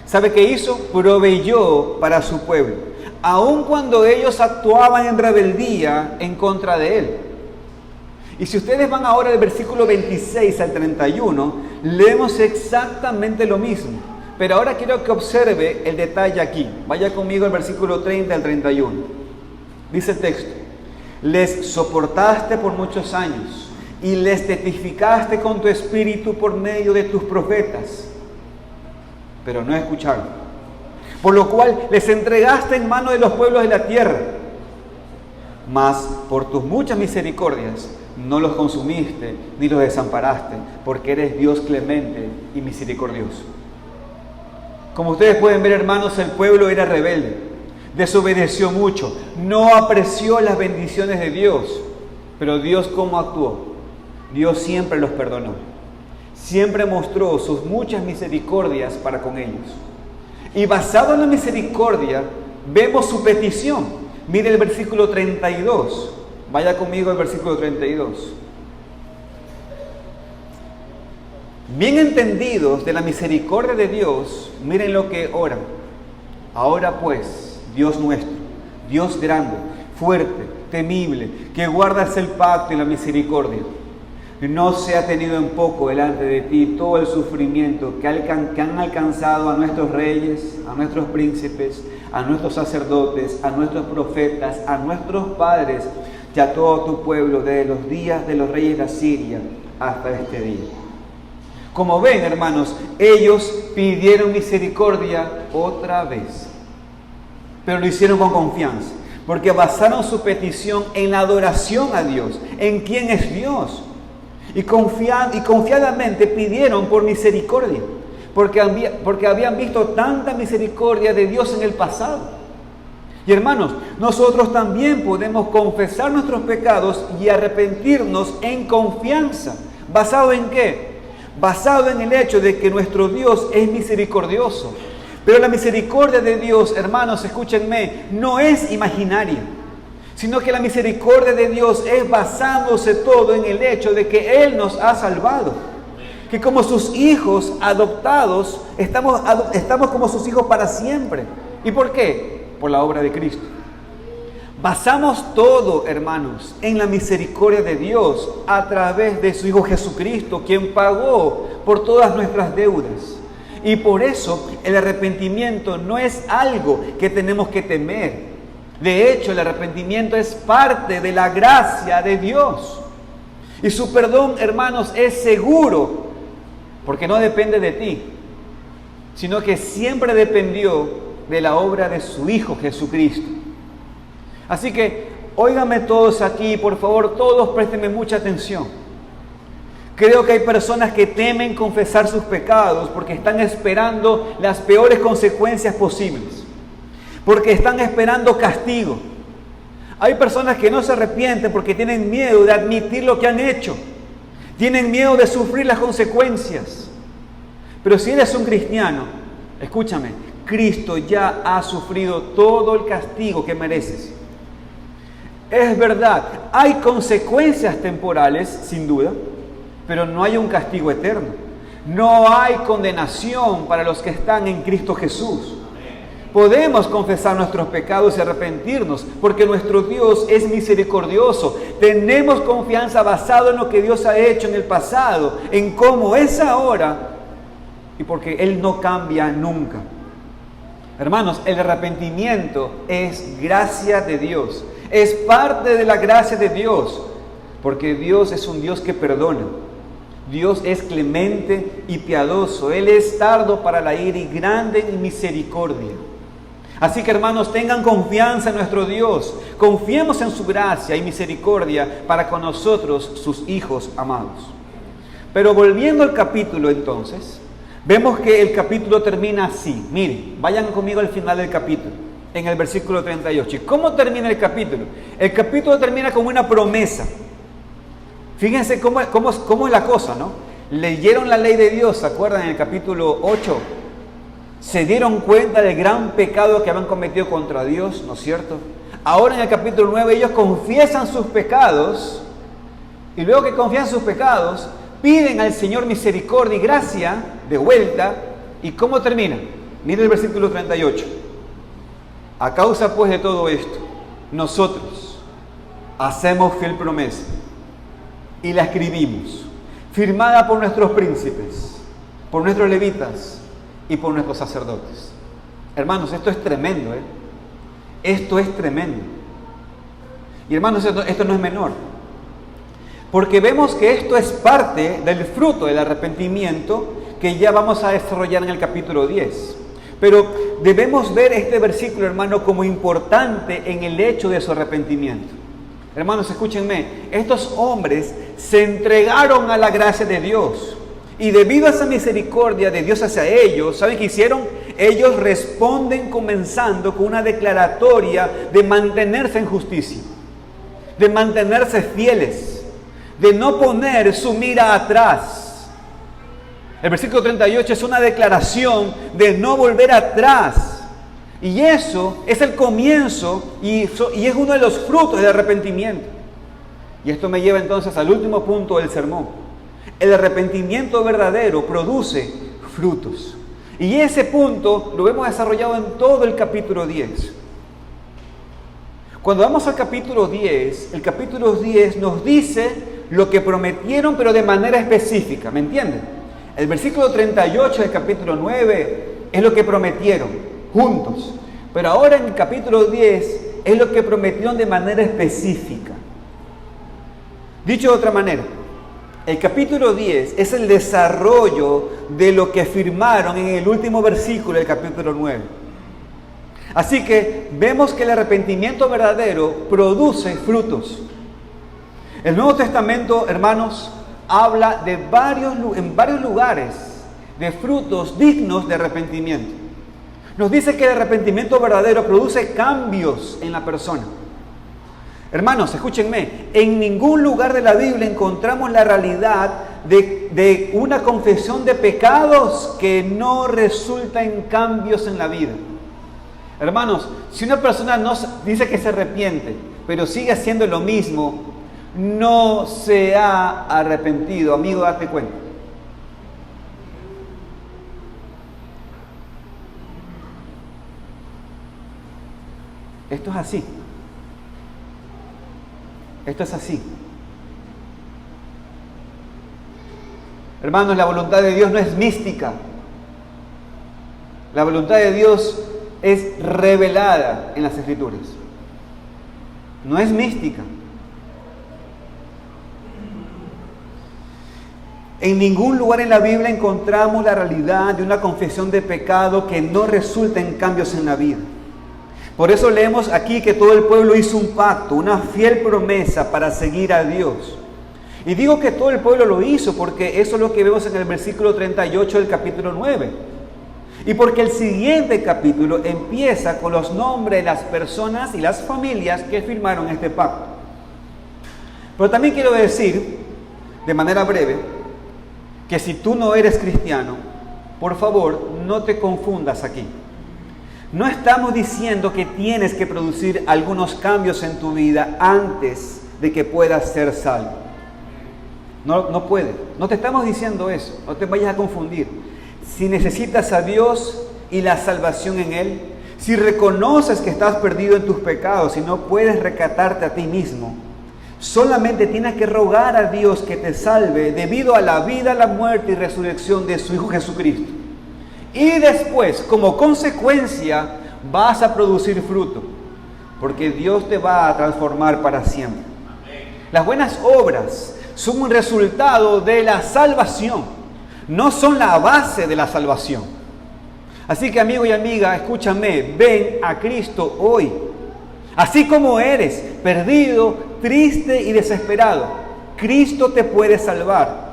¿Sabe qué hizo? Proveyó para su pueblo, aun cuando ellos actuaban en rebeldía en contra de Él. Y si ustedes van ahora del versículo 26 al 31, leemos exactamente lo mismo. Pero ahora quiero que observe el detalle aquí. Vaya conmigo al versículo 30 al 31. Dice el texto: les soportaste por muchos años y les testificaste con tu espíritu por medio de tus profetas, pero no escucharon. Por lo cual les entregaste en mano de los pueblos de la tierra. Mas por tus muchas misericordias no los consumiste ni los desamparaste, porque eres Dios clemente y misericordioso. Como ustedes pueden ver, hermanos, el pueblo era rebelde, desobedeció mucho, no apreció las bendiciones de Dios. Pero Dios, ¿cómo actuó? Dios siempre los perdonó, siempre mostró sus muchas misericordias para con ellos. Y basado en la misericordia, vemos su petición. Mire el versículo 32. Vaya conmigo al versículo 32. Bien entendidos de la misericordia de Dios, miren lo que oran. Ahora pues, Dios nuestro, Dios grande, fuerte, temible, que guardas el pacto y la misericordia, no se ha tenido en poco delante de ti todo el sufrimiento que han alcanzado a nuestros reyes, a nuestros príncipes, a nuestros sacerdotes, a nuestros profetas, a nuestros padres y a todo tu pueblo desde los días de los reyes de Asiria hasta este día. Como ven, hermanos, ellos pidieron misericordia otra vez, pero lo hicieron con confianza, porque basaron su petición en la adoración a Dios, en quién es Dios. Y confiadamente pidieron por misericordia, porque habían visto tanta misericordia de Dios en el pasado. Y hermanos, nosotros también podemos confesar nuestros pecados y arrepentirnos en confianza. ¿Basado en qué? Basado en el hecho de que nuestro Dios es misericordioso. Pero la misericordia de Dios, hermanos, escúchenme, no es imaginaria, sino que la misericordia de Dios es basándose todo en el hecho de que Él nos ha salvado. Que como sus hijos adoptados, estamos como sus hijos para siempre. ¿Y por qué? Por la obra de Cristo. Basamos todo, hermanos, en la misericordia de Dios a través de su Hijo Jesucristo, quien pagó por todas nuestras deudas. Y por eso el arrepentimiento no es algo que tenemos que temer. De hecho, el arrepentimiento es parte de la gracia de Dios. Y su perdón, hermanos, es seguro, porque no depende de ti, sino que siempre dependió de la obra de su Hijo Jesucristo. Así que, óiganme todos aquí, por favor, todos préstenme mucha atención. Creo que hay personas que temen confesar sus pecados porque están esperando las peores consecuencias posibles, porque están esperando castigo. Hay personas que no se arrepienten porque tienen miedo de admitir lo que han hecho, tienen miedo de sufrir las consecuencias. Pero si eres un cristiano, escúchame, Cristo ya ha sufrido todo el castigo que mereces. Es verdad, hay consecuencias temporales, sin duda, pero no hay un castigo eterno. No hay condenación para los que están en Cristo Jesús. Podemos confesar nuestros pecados y arrepentirnos, porque nuestro Dios es misericordioso. Tenemos confianza basada en lo que Dios ha hecho en el pasado, en cómo es ahora, y porque Él no cambia nunca. Hermanos, el arrepentimiento es gracia de Dios, es parte de la gracia de Dios, porque Dios es un Dios que perdona. Dios es clemente y piadoso. Él es tardo para la ira y grande en misericordia. Así que, hermanos, tengan confianza en nuestro Dios. Confiemos en su gracia y misericordia para con nosotros, sus hijos amados. Pero volviendo al capítulo entonces, vemos que el capítulo termina así. Miren, vayan conmigo al final del capítulo, en el versículo 38. ¿Y cómo termina el capítulo? El capítulo termina con una promesa. Fíjense cómo es la cosa, ¿no? Leyeron la ley de Dios, ¿se acuerdan? En el capítulo 8. Se dieron cuenta del gran pecado que habían cometido contra Dios, ¿no es cierto? Ahora en el capítulo 9 ellos confiesan sus pecados, y luego que confiesan sus pecados, piden al Señor misericordia y gracia de vuelta. ¿Y cómo termina? Miren el versículo 38. A causa pues de todo esto, nosotros hacemos fiel promesa y la escribimos, firmada por nuestros príncipes, por nuestros levitas y por nuestros sacerdotes. Hermanos, esto es tremendo, ¿eh? Esto es tremendo. Y hermanos, esto no es menor. Porque vemos que esto es parte del fruto del arrepentimiento que ya vamos a desarrollar en el capítulo 10. Pero debemos ver este versículo, hermano, como importante en el hecho de su arrepentimiento. Hermanos, escúchenme, estos hombres se entregaron a la gracia de Dios. Y debido a esa misericordia de Dios hacia ellos, ¿saben qué hicieron? Ellos responden comenzando con una declaratoria de mantenerse en justicia, de mantenerse fieles, de no poner su mira atrás. El versículo 38 es una declaración de no volver atrás. Y eso es el comienzo y es uno de los frutos del arrepentimiento. Y esto me lleva entonces al último punto del sermón. El arrepentimiento verdadero produce frutos. Y ese punto lo hemos desarrollado en todo el capítulo 10. Cuando vamos al capítulo 10, el capítulo 10 nos dice lo que prometieron, pero de manera específica, ¿me entienden? El versículo 38 del capítulo 9 es lo que prometieron juntos, pero ahora en el capítulo 10 es lo que prometieron de manera específica. Dicho de otra manera, el capítulo 10 es el desarrollo de lo que firmaron en el último versículo del capítulo 9. Así que vemos que el arrepentimiento verdadero produce frutos. El Nuevo Testamento, hermanos, habla en varios lugares de frutos dignos de arrepentimiento. Nos dice que el arrepentimiento verdadero produce cambios en la persona. Hermanos, escúchenme, en ningún lugar de la Biblia encontramos la realidad de una confesión de pecados que no resulta en cambios en la vida. Hermanos, si una persona no dice que se arrepiente, pero sigue haciendo lo mismo, no se ha arrepentido. Amigo, date cuenta. Esto es así. Esto es así. Hermanos, la voluntad de Dios no es mística. La voluntad de Dios es revelada en las Escrituras. No es mística. En ningún lugar en la Biblia encontramos la realidad de una confesión de pecado que no resulta en cambios en la vida. Por eso leemos aquí que todo el pueblo hizo un pacto, una fiel promesa para seguir a Dios. Y digo que todo el pueblo lo hizo porque eso es lo que vemos en el versículo 38 del capítulo 9. Y porque el siguiente capítulo empieza con los nombres de las personas y las familias que firmaron este pacto. Pero también quiero decir, de manera breve, que si tú no eres cristiano, por favor, no te confundas aquí. No estamos diciendo que tienes que producir algunos cambios en tu vida antes de que puedas ser salvo. No puede. No te estamos diciendo eso. No te vayas a confundir. Si necesitas a Dios y la salvación en Él, si reconoces que estás perdido en tus pecados y no puedes rescatarte a ti mismo, solamente tienes que rogar a Dios que te salve debido a la vida, la muerte y resurrección de su Hijo Jesucristo. Y después, como consecuencia, vas a producir fruto, porque Dios te va a transformar para siempre. Las buenas obras son un resultado de la salvación, no son la base de la salvación. Así que, amigo y amiga, escúchame, ven a Cristo hoy. Así como eres, perdido, triste y desesperado, Cristo te puede salvar.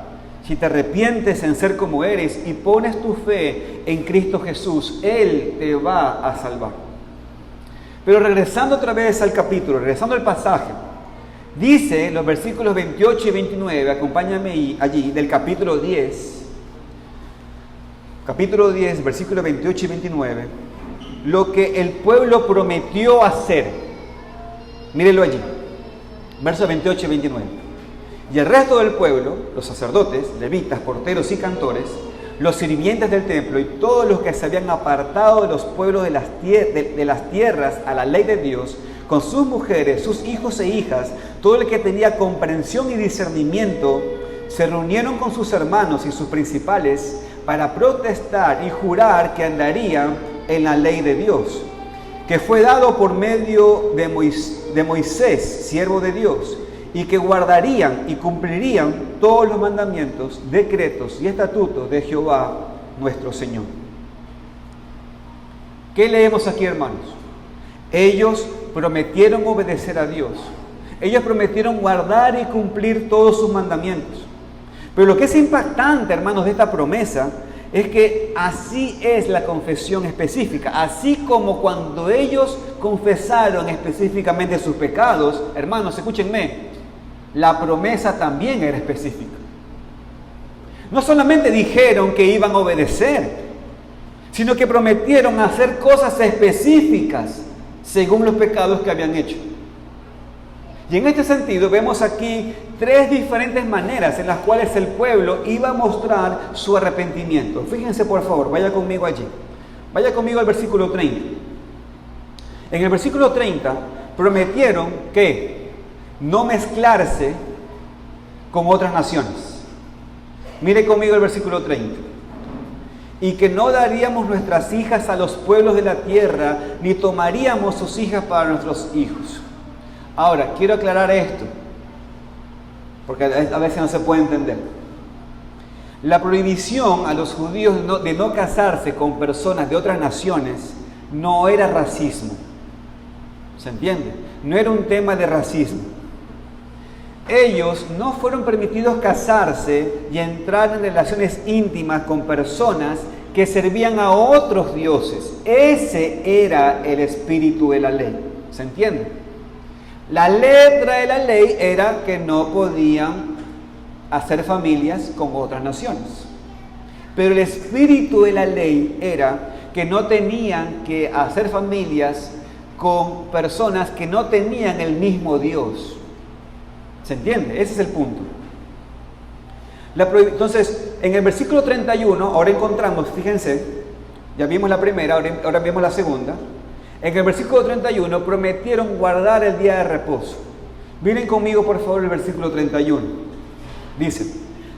Si te arrepientes en ser como eres y pones tu fe en Cristo Jesús, Él te va a salvar. Pero regresando otra vez al capítulo, regresando al pasaje, dice los versículos 28 y 29, acompáñame allí, del capítulo 10. Capítulo 10, versículos 28 y 29, lo que el pueblo prometió hacer. Mírenlo allí, versos 28 y 29. Y el resto del pueblo, los sacerdotes, levitas, porteros y cantores, los sirvientes del templo y todos los que se habían apartado de los pueblos de las tierras a la ley de Dios, con sus mujeres, sus hijos e hijas, todo el que tenía comprensión y discernimiento, se reunieron con sus hermanos y sus principales para protestar y jurar que andarían en la ley de Dios, que fue dado por medio de Moisés, siervo de Dios, y que guardarían y cumplirían todos los mandamientos, decretos y estatutos de Jehová nuestro Señor. ¿Qué leemos aquí, hermanos? Ellos prometieron obedecer a Dios. Ellos prometieron guardar y cumplir todos sus mandamientos. Pero lo que es impactante, hermanos, de esta promesa es que así es la confesión específica. Así como cuando ellos confesaron específicamente sus pecados, hermanos, escúchenme, la promesa también era específica. No solamente dijeron que iban a obedecer, sino que prometieron hacer cosas específicas según los pecados que habían hecho. Y en este sentido vemos aquí tres diferentes maneras en las cuales el pueblo iba a mostrar su arrepentimiento. Fíjense, por favor, vaya conmigo allí. Vaya conmigo al versículo 30. En el versículo 30 prometieron que no mezclarse con otras naciones. Mire conmigo el versículo 30. Y que no daríamos nuestras hijas a los pueblos de la tierra, ni tomaríamos sus hijas para nuestros hijos. Ahora, quiero aclarar esto, porque a veces no se puede entender. La prohibición a los judíos de no casarse con personas de otras naciones no era racismo. ¿Se entiende? No era un tema de racismo. Ellos no fueron permitidos casarse y entrar en relaciones íntimas con personas que servían a otros dioses. Ese era el espíritu de la ley. ¿Se entiende? La letra de la ley era que no podían hacer familias con otras naciones. Pero el espíritu de la ley era que no tenían que hacer familias con personas que no tenían el mismo Dios. ¿Se entiende? Ese es el punto. Entonces, en el versículo 31, ahora encontramos, fíjense, ya vimos la primera, ahora vemos la segunda. En el versículo 31 prometieron guardar el día de reposo. Miren conmigo, por favor, el versículo 31. Dice: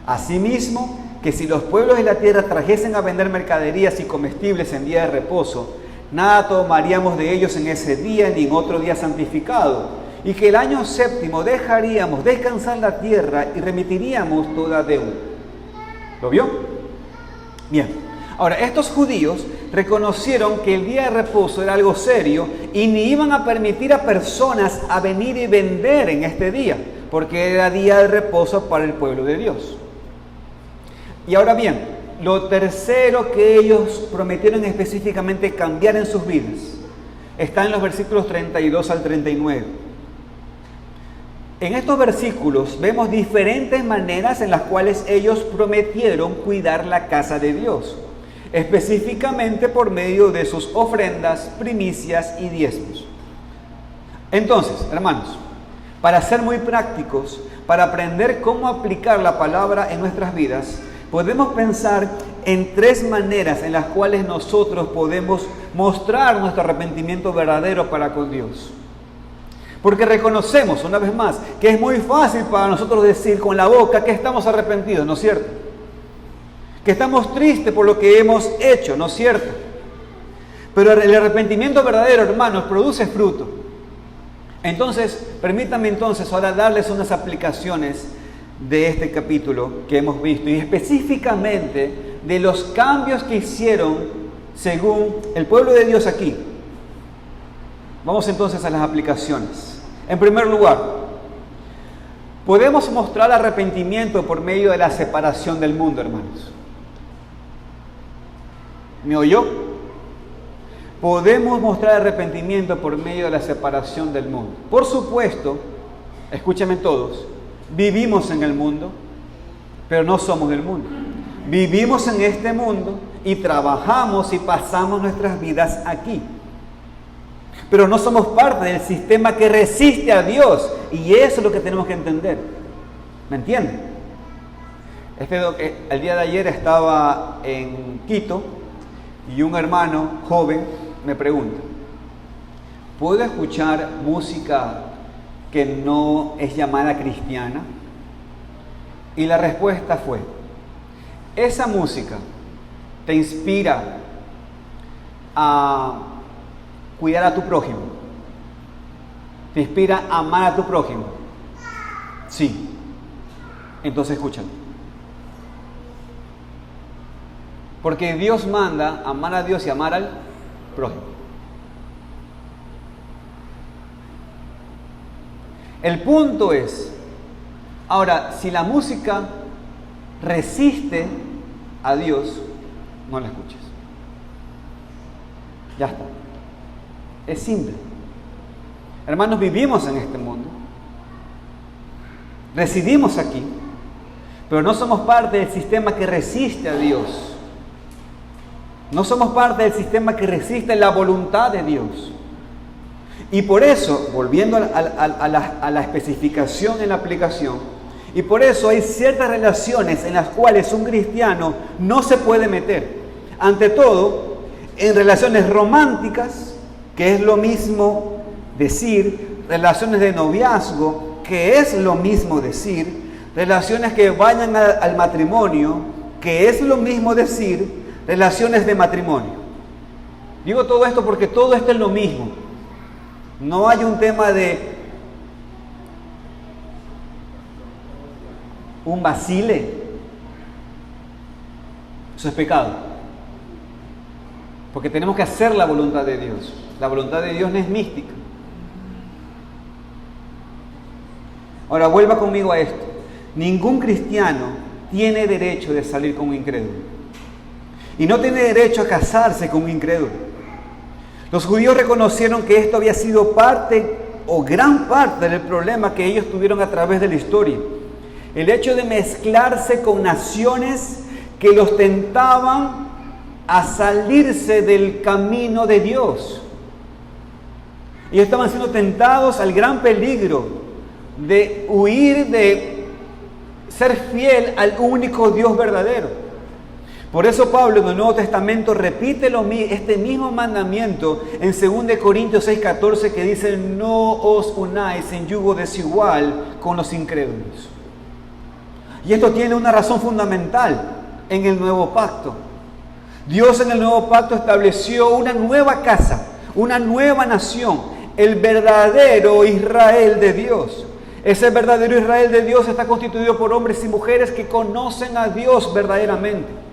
asimismo, que si los pueblos de la tierra trajesen a vender mercaderías y comestibles en día de reposo, nada tomaríamos de ellos en ese día ni en otro día santificado, y que el año séptimo dejaríamos descansar la tierra y remitiríamos toda deuda. ¿Lo vio? Bien. Ahora, estos judíos reconocieron que el día de reposo era algo serio y ni iban a permitir a personas a venir y vender en este día, porque era día de reposo para el pueblo de Dios. Y ahora bien, lo tercero que ellos prometieron específicamente cambiar en sus vidas está en los versículos 32 al 39. En estos versículos vemos diferentes maneras en las cuales ellos prometieron cuidar la casa de Dios, específicamente por medio de sus ofrendas, primicias y diezmos. Entonces, hermanos, Para ser muy prácticos, para aprender cómo aplicar la palabra en nuestras vidas, podemos pensar en 3 maneras en las cuales nosotros podemos mostrar nuestro arrepentimiento verdadero para con Dios. Porque reconocemos, una vez más, que es muy fácil para nosotros decir con la boca que estamos arrepentidos, ¿no es cierto? Que estamos tristes por lo que hemos hecho, ¿no es cierto? Pero el arrepentimiento verdadero, hermanos, produce fruto. Entonces, permítanme entonces ahora darles unas aplicaciones de este capítulo que hemos visto y específicamente de los cambios que hicieron según el pueblo de Dios aquí. Vamos entonces a las aplicaciones. En primer lugar, podemos mostrar arrepentimiento por medio de la separación del mundo, hermanos. ¿Me oyó? Podemos mostrar arrepentimiento por medio de la separación del mundo. Por supuesto, escúchame todos, vivimos en el mundo, pero no somos del mundo. Vivimos en este mundo y trabajamos y pasamos nuestras vidas aquí. Pero no somos parte del sistema que resiste a Dios. Y eso es lo que tenemos que entender. ¿Me entienden? El día de ayer estaba en Quito y un hermano joven me pregunta: ¿puedo escuchar música que no es llamada cristiana? Y la respuesta fue: ¿esa música te inspira a cuidar a tu prójimo? ¿Te inspira a amar a tu prójimo? Sí. Entonces escúchame. Porque Dios manda amar a Dios y amar al prójimo. El punto es, ahora, si la música resiste a Dios, no la escuches. Ya está. Es simple. Hermanos, vivimos en este mundo, residimos aquí, pero no somos parte del sistema que resiste a Dios. No somos parte del sistema que resiste la voluntad de Dios. Y por eso, volviendo a la especificación en la aplicación, y por eso hay ciertas relaciones en las cuales un cristiano no se puede meter. Ante todo, en relaciones románticas, que es lo mismo decir, relaciones de noviazgo, que es lo mismo decir, relaciones que vayan al matrimonio, que es lo mismo decir, relaciones de matrimonio. Digo todo esto porque todo esto es lo mismo. No hay un tema de un vacile. Eso es pecado. Porque tenemos que hacer la voluntad de Dios. La voluntad de Dios no es mística. Ahora vuelva conmigo a esto. Ningún cristiano tiene derecho de salir con un incrédulo. Y no tiene derecho a casarse con un incrédulo. Los judíos reconocieron que esto había sido parte o gran parte del problema que ellos tuvieron a través de la historia. El hecho de mezclarse con naciones que los tentaban a salirse del camino de Dios. Ellos estaban siendo tentados al gran peligro de huir de ser fiel al único Dios verdadero. Por eso Pablo en el Nuevo Testamento repite este mismo mandamiento en 2 Corintios 6:14, que dice: no os unáis en yugo desigual con los incrédulos. Y esto tiene una razón fundamental en el nuevo pacto. Dios en el nuevo pacto estableció una nueva casa, una nueva nación, el verdadero Israel de Dios. Ese verdadero Israel de Dios está constituido por hombres y mujeres que conocen a Dios verdaderamente.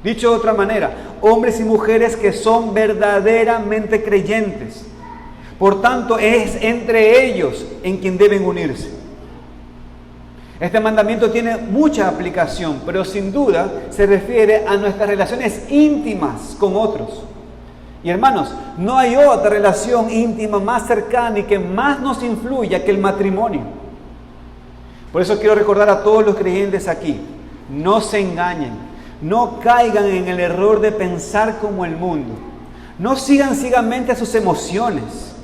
Dicho de otra manera, hombres y mujeres que son verdaderamente creyentes. Por tanto, es entre ellos en quien deben unirse. Este mandamiento tiene mucha aplicación, pero sin duda se refiere a nuestras relaciones íntimas con otros. Y hermanos, no hay otra relación íntima más cercana y que más nos influya que el matrimonio. Por eso quiero recordar a todos los creyentes aquí: no se engañen. No caigan en el error de pensar como el mundo. No sigan ciegamente sus emociones.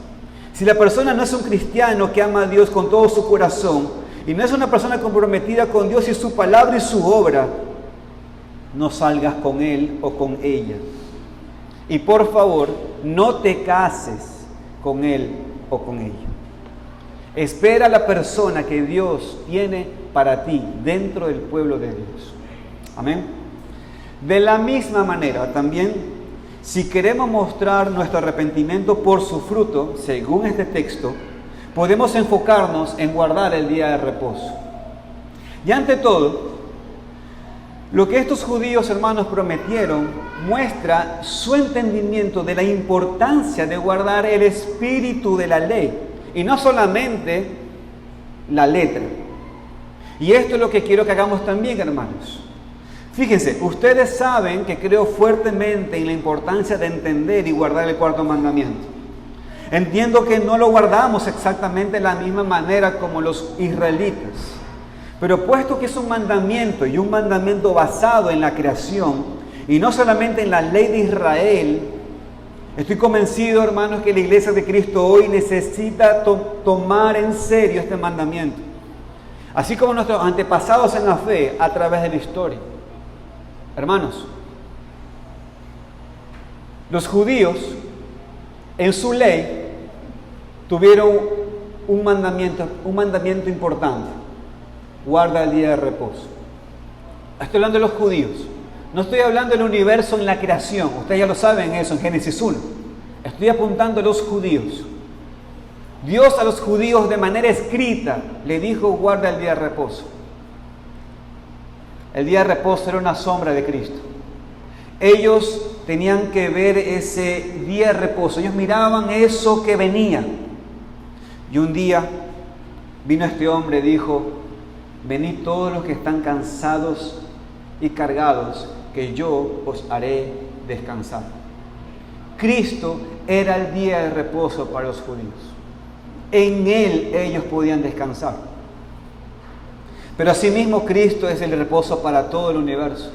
Si la persona no es un cristiano que ama a Dios con todo su corazón y no es una persona comprometida con Dios y su palabra y su obra, no salgas con él o con ella. Y por favor, no te cases con él o con ella. Espera a la persona que Dios tiene para ti dentro del pueblo de Dios. Amén. De la misma manera también, si queremos mostrar nuestro arrepentimiento por su fruto, según este texto, podemos enfocarnos en guardar el día de reposo. Y ante todo, lo que estos judíos, hermanos, prometieron muestra su entendimiento de la importancia de guardar el espíritu de la ley y no solamente la letra. Y esto es lo que quiero que hagamos también, hermanos. Fíjense, ustedes saben que creo fuertemente en la importancia de entender y guardar el cuarto mandamiento. Entiendo que no lo guardamos exactamente de la misma manera como los israelitas. Pero puesto que es un mandamiento y un mandamiento basado en la creación y no solamente en la ley de Israel, estoy convencido, hermanos, que la iglesia de Cristo hoy necesita tomar en serio este mandamiento. Así como nuestros antepasados en la fe a través de la historia. Hermanos, los judíos en su ley tuvieron un mandamiento importante: guarda el día de reposo. Estoy hablando de los judíos, no estoy hablando del universo en la creación, ustedes ya lo saben eso en Génesis 1. Estoy apuntando a los judíos. Dios a los judíos de manera escrita le dijo: guarda el día de reposo. El día de reposo era una sombra de Cristo. Ellos tenían que ver ese día de reposo. Ellos miraban eso que venía. Y un día vino este hombre y dijo: venid todos los que están cansados y cargados, que yo os haré descansar. Cristo era el día de reposo para los judíos. En Él ellos podían descansar. Pero asimismo Cristo es el reposo para todo el universo.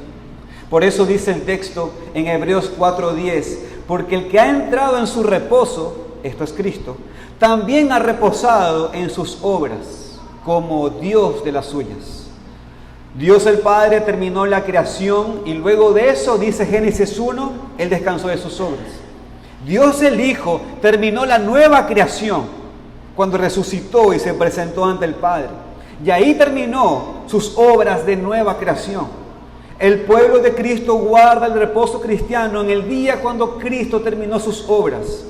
Por eso dice el texto en Hebreos 4:10, porque el que ha entrado en su reposo, esto es Cristo, también ha reposado en sus obras, como Dios de las suyas. Dios el Padre terminó la creación y luego de eso, dice Génesis 1, Él descansó de sus obras. Dios el Hijo terminó la nueva creación cuando resucitó y se presentó ante el Padre. Y ahí terminó sus obras de nueva creación. El pueblo de Cristo guarda el reposo cristiano en el día cuando Cristo terminó sus obras.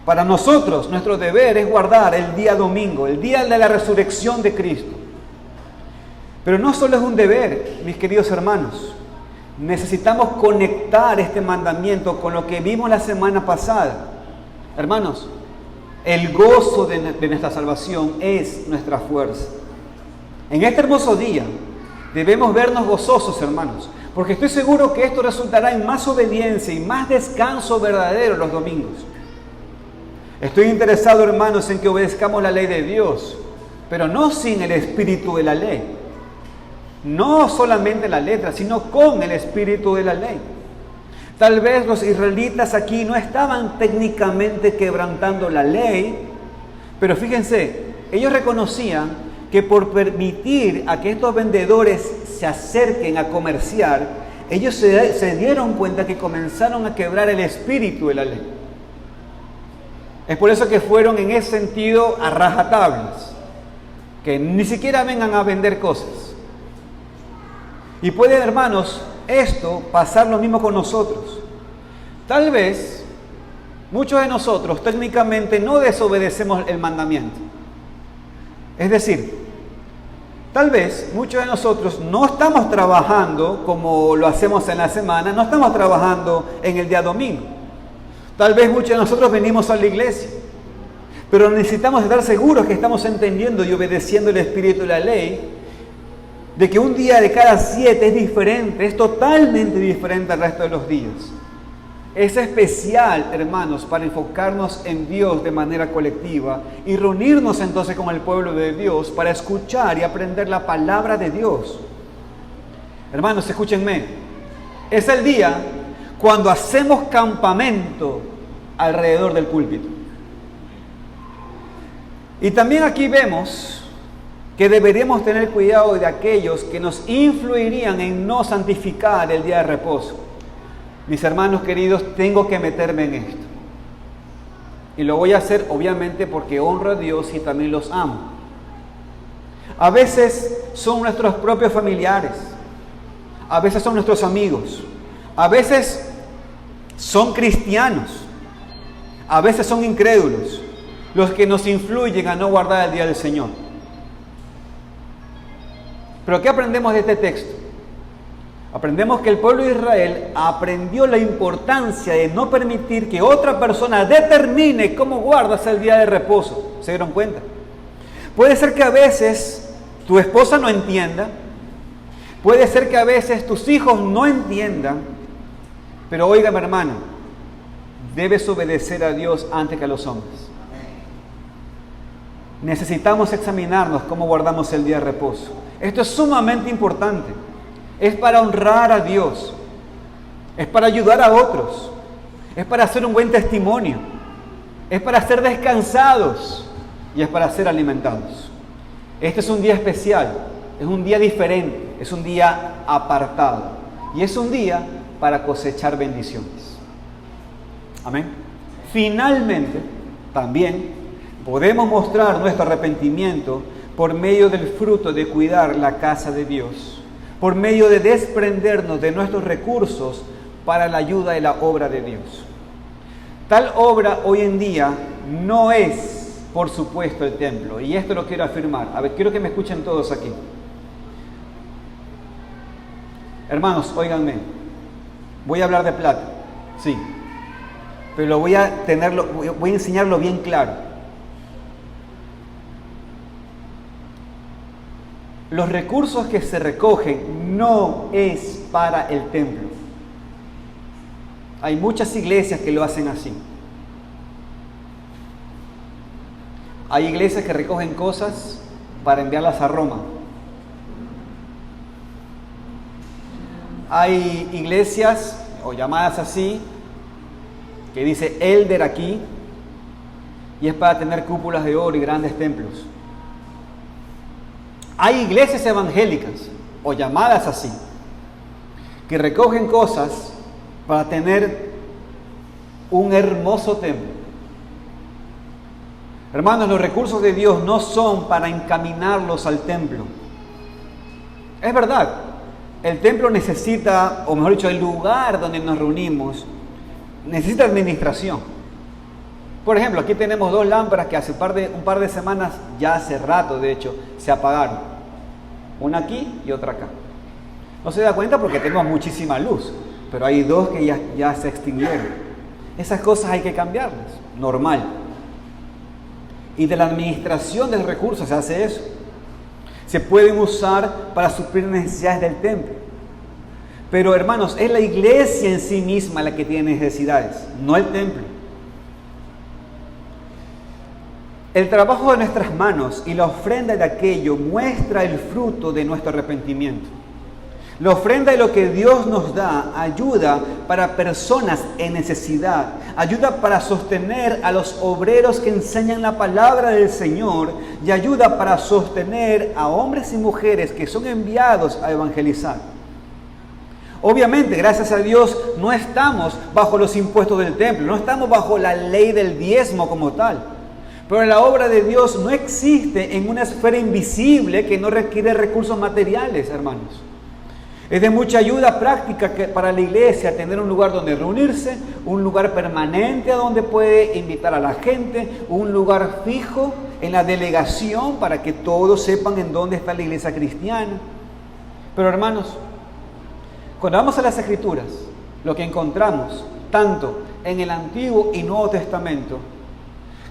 Para nosotros, nuestro deber es guardar el día domingo, el día de la resurrección de Cristo. Pero no solo es un deber, mis queridos hermanos. Necesitamos conectar este mandamiento con lo que vimos la semana pasada. Hermanos, el gozo de nuestra salvación es nuestra fuerza. En este hermoso día debemos vernos gozosos, hermanos, porque estoy seguro que esto resultará en más obediencia y más descanso verdadero los domingos. Estoy interesado, hermanos, en que obedezcamos la ley de Dios, pero no sin el espíritu de la ley. No solamente la letra, sino con el espíritu de la ley. Tal vez los israelitas aquí no estaban técnicamente quebrantando la ley, pero fíjense, ellos reconocían que por permitir a que estos vendedores se acerquen a comerciar, ellos se dieron cuenta que comenzaron a quebrar el espíritu de la ley. Es por eso que fueron en ese sentido a rajatablas, que ni siquiera vengan a vender cosas. Y puede, hermanos, esto pasar lo mismo con nosotros. Tal vez muchos de nosotros técnicamente no desobedecemos el mandamiento. Es decir, tal vez muchos de nosotros no estamos trabajando como lo hacemos en la semana, no estamos trabajando en el día domingo. Tal vez muchos de nosotros venimos a la iglesia, pero necesitamos estar seguros que estamos entendiendo y obedeciendo el espíritu de la ley, de que un día de cada 7 es diferente, es totalmente diferente al resto de los días. Es especial, hermanos, para enfocarnos en Dios de manera colectiva y reunirnos entonces con el pueblo de Dios para escuchar y aprender la palabra de Dios. Hermanos, escúchenme. Es el día cuando hacemos campamento alrededor del púlpito. Y también aquí vemos que deberíamos tener cuidado de aquellos que nos influirían en no santificar el día de reposo. Mis hermanos queridos, tengo que meterme en esto. Y lo voy a hacer obviamente porque honro a Dios y también los amo. A veces son nuestros propios familiares, a veces son nuestros amigos, a veces son cristianos, a veces son incrédulos, los que nos influyen a no guardar el día del Señor. Pero ¿qué aprendemos de este texto? Aprendemos que el pueblo de Israel aprendió la importancia de no permitir que otra persona determine cómo guardas el día de reposo. ¿Se dieron cuenta? Puede ser que a veces tu esposa no entienda, puede ser que a veces tus hijos no entiendan, pero óigame hermano, debes obedecer a Dios antes que a los hombres. Necesitamos examinarnos cómo guardamos el día de reposo. Esto es sumamente importante. Es para honrar a Dios, es para ayudar a otros, es para hacer un buen testimonio, es para ser descansados y es para ser alimentados. Este es un día especial, es un día diferente, es un día apartado y es un día para cosechar bendiciones. Amén. Finalmente, también podemos mostrar nuestro arrepentimiento por medio del fruto de cuidar la casa de Dios, por medio de desprendernos de nuestros recursos para la ayuda de la obra de Dios. Tal obra hoy en día no es, por supuesto, el templo, y esto lo quiero afirmar. A ver, quiero que me escuchen todos aquí. Hermanos, óiganme, voy a hablar de plata, sí, pero voy a enseñarlo bien claro. Los recursos que se recogen no es para el templo. Hay muchas iglesias que lo hacen así. Hay iglesias que recogen cosas para enviarlas a Roma. Hay iglesias, o llamadas así, que dice Elder aquí, y es para tener cúpulas de oro y grandes templos. Hay iglesias evangélicas, o llamadas así, que recogen cosas para tener un hermoso templo. Hermanos, los recursos de Dios no son para encaminarlos al templo. Es verdad, el templo necesita, o mejor dicho, el lugar donde nos reunimos, necesita administración. Por ejemplo, aquí tenemos 2 lámparas que hace un par de semanas, ya hace rato de hecho, se apagaron. Una aquí y otra acá. No se da cuenta porque tenemos muchísima luz, pero hay 2 que ya se extinguieron. Esas cosas hay que cambiarlas, normal. Y de la administración de los recursos se hace eso. Se pueden usar para suplir necesidades del templo. Pero hermanos, es la iglesia en sí misma la que tiene necesidades, no el templo. El trabajo de nuestras manos y la ofrenda de aquello muestra el fruto de nuestro arrepentimiento. La ofrenda de lo que Dios nos da ayuda para personas en necesidad, ayuda para sostener a los obreros que enseñan la palabra del Señor y ayuda para sostener a hombres y mujeres que son enviados a evangelizar. Obviamente, gracias a Dios, no estamos bajo los impuestos del templo, no estamos bajo la ley del diezmo como tal. Pero la obra de Dios no existe en una esfera invisible que no requiere recursos materiales, hermanos. Es de mucha ayuda práctica para la iglesia tener un lugar donde reunirse, un lugar permanente a donde puede invitar a la gente, un lugar fijo en la delegación para que todos sepan en dónde está la iglesia cristiana. Pero hermanos, cuando vamos a las Escrituras, lo que encontramos tanto en el Antiguo y Nuevo Testamento,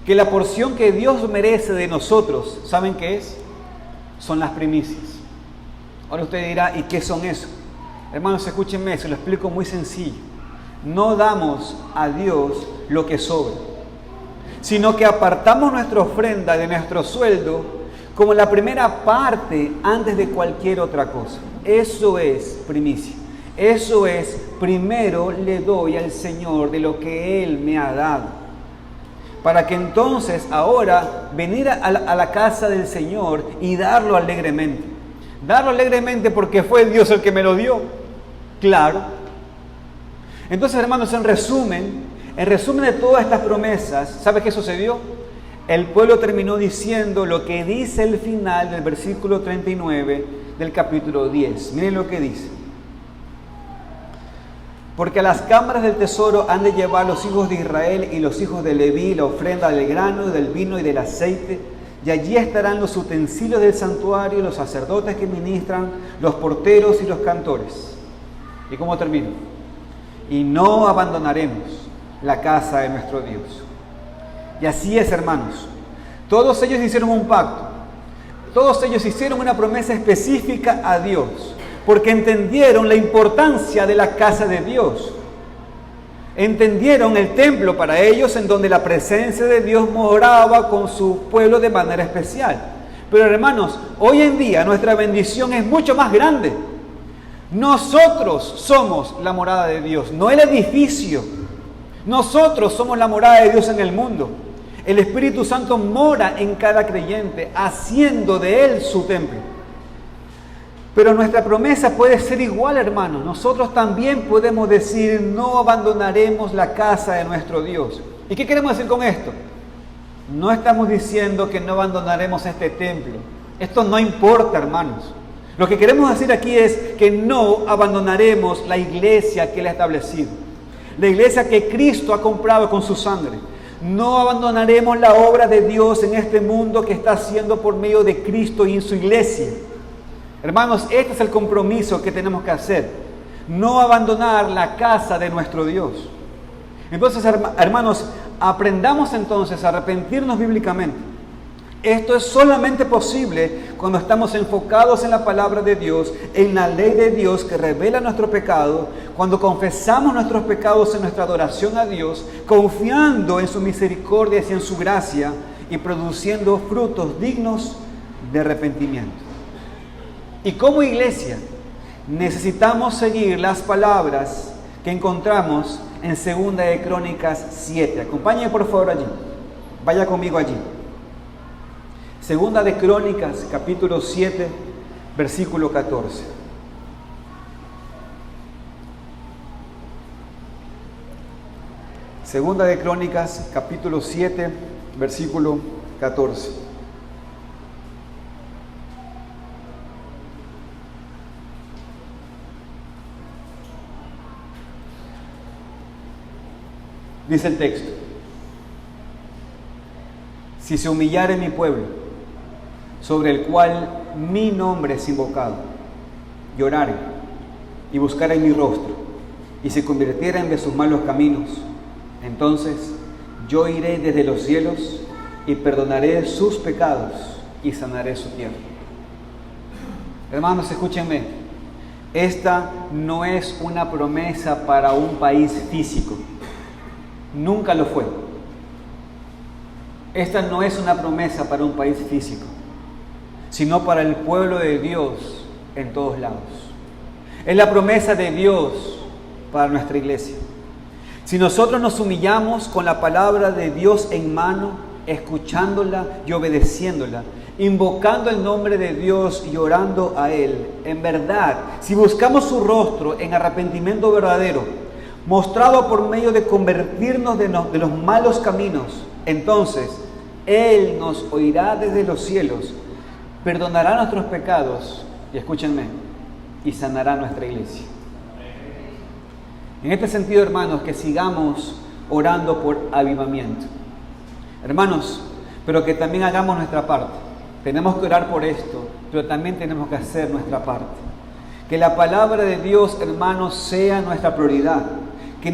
que la porción que Dios merece de nosotros, ¿saben qué es? Son las primicias. Ahora usted dirá, ¿y qué son eso? Hermanos, escúchenme, se lo explico muy sencillo. No damos a Dios lo que sobra, sino que apartamos nuestra ofrenda de nuestro sueldo como la primera parte antes de cualquier otra cosa. Eso es primicia. Eso es, primero le doy al Señor de lo que Él me ha dado. para que entonces ahora venir a la casa del Señor y darlo alegremente. Darlo alegremente porque fue Dios el que me lo dio. Claro. Entonces, hermanos, en resumen de todas estas promesas, ¿sabe qué sucedió? El pueblo terminó diciendo lo que dice el final del versículo 39 del capítulo 10. Miren lo que dice. Porque a las cámaras del tesoro han de llevar los hijos de Israel y los hijos de Leví la ofrenda del grano, del vino y del aceite, y allí estarán los utensilios del santuario, los sacerdotes que ministran, los porteros y los cantores. ¿Y cómo termino? Y no abandonaremos la casa de nuestro Dios. Y así es, hermanos. Todos ellos hicieron un pacto. Todos ellos hicieron una promesa específica a Dios, porque entendieron la importancia de la casa de Dios. Entendieron el templo para ellos, en donde la presencia de Dios moraba con su pueblo de manera especial. Pero, hermanos, hoy en día nuestra bendición es mucho más grande. Nosotros somos la morada de Dios, no el edificio. Nosotros somos la morada de Dios en el mundo. El Espíritu Santo mora en cada creyente, haciendo de él su templo. Pero nuestra promesa puede ser igual, hermanos. Nosotros también podemos decir, no abandonaremos la casa de nuestro Dios. ¿Y qué queremos decir con esto? No estamos diciendo que no abandonaremos este templo. Esto no importa, hermanos. Lo que queremos decir aquí es que no abandonaremos la iglesia que Él ha establecido. La iglesia que Cristo ha comprado con su sangre. No abandonaremos la obra de Dios en este mundo que está haciendo por medio de Cristo y en su iglesia. Hermanos, este es el compromiso que tenemos que hacer. No abandonar la casa de nuestro Dios. Entonces, hermanos, aprendamos entonces a arrepentirnos bíblicamente. Esto es solamente posible cuando estamos enfocados en la palabra de Dios, en la ley de Dios que revela nuestro pecado, cuando confesamos nuestros pecados en nuestra adoración a Dios, confiando en su misericordia y en su gracia y produciendo frutos dignos de arrepentimiento. Y como iglesia necesitamos seguir las palabras que encontramos en 2 de Crónicas 7. Acompáñenme por favor allí. Vaya conmigo allí. 2 de Crónicas, capítulo 7, versículo 14. Segunda de Crónicas, capítulo 7, versículo 14. Dice el texto: si se humillare mi pueblo, sobre el cual mi nombre es invocado, llorare y buscare mi rostro, y se convirtieren de sus malos caminos, entonces yo iré desde los cielos y perdonaré sus pecados y sanaré su tierra. Hermanos, escúchenme. Esta no es una promesa para un país físico. Nunca lo fue. Esta no es una promesa para un país físico, sino para el pueblo de Dios en todos lados. Es la promesa de Dios para nuestra iglesia. Si nosotros nos humillamos con la palabra de Dios en mano, escuchándola y obedeciéndola, invocando el nombre de Dios y orando a Él, en verdad, si buscamos su rostro en arrepentimiento verdadero, mostrado por medio de convertirnos de los malos caminos, entonces Él nos oirá desde los cielos, perdonará nuestros pecados y, escúchenme, y sanará nuestra iglesia. En este sentido, hermanos, que sigamos orando por avivamiento. Hermanos, pero que también hagamos nuestra parte. Tenemos que orar por esto, pero también tenemos que hacer nuestra parte. Que la palabra de Dios, hermanos, sea nuestra prioridad. Que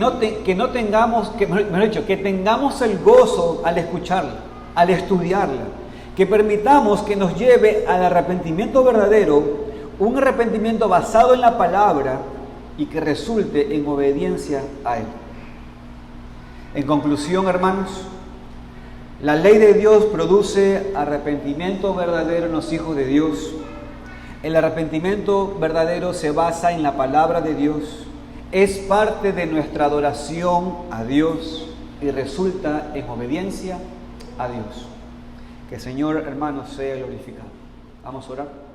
tengamos el gozo al escucharla, al estudiarla. Que permitamos que nos lleve al arrepentimiento verdadero, un arrepentimiento basado en la palabra y que resulte en obediencia a Él. En conclusión, hermanos, la ley de Dios produce arrepentimiento verdadero en los hijos de Dios. El arrepentimiento verdadero se basa en la palabra de Dios. Es parte de nuestra adoración a Dios. y resulta en obediencia a Dios. Que el Señor, hermanos, sea glorificado. Vamos a orar.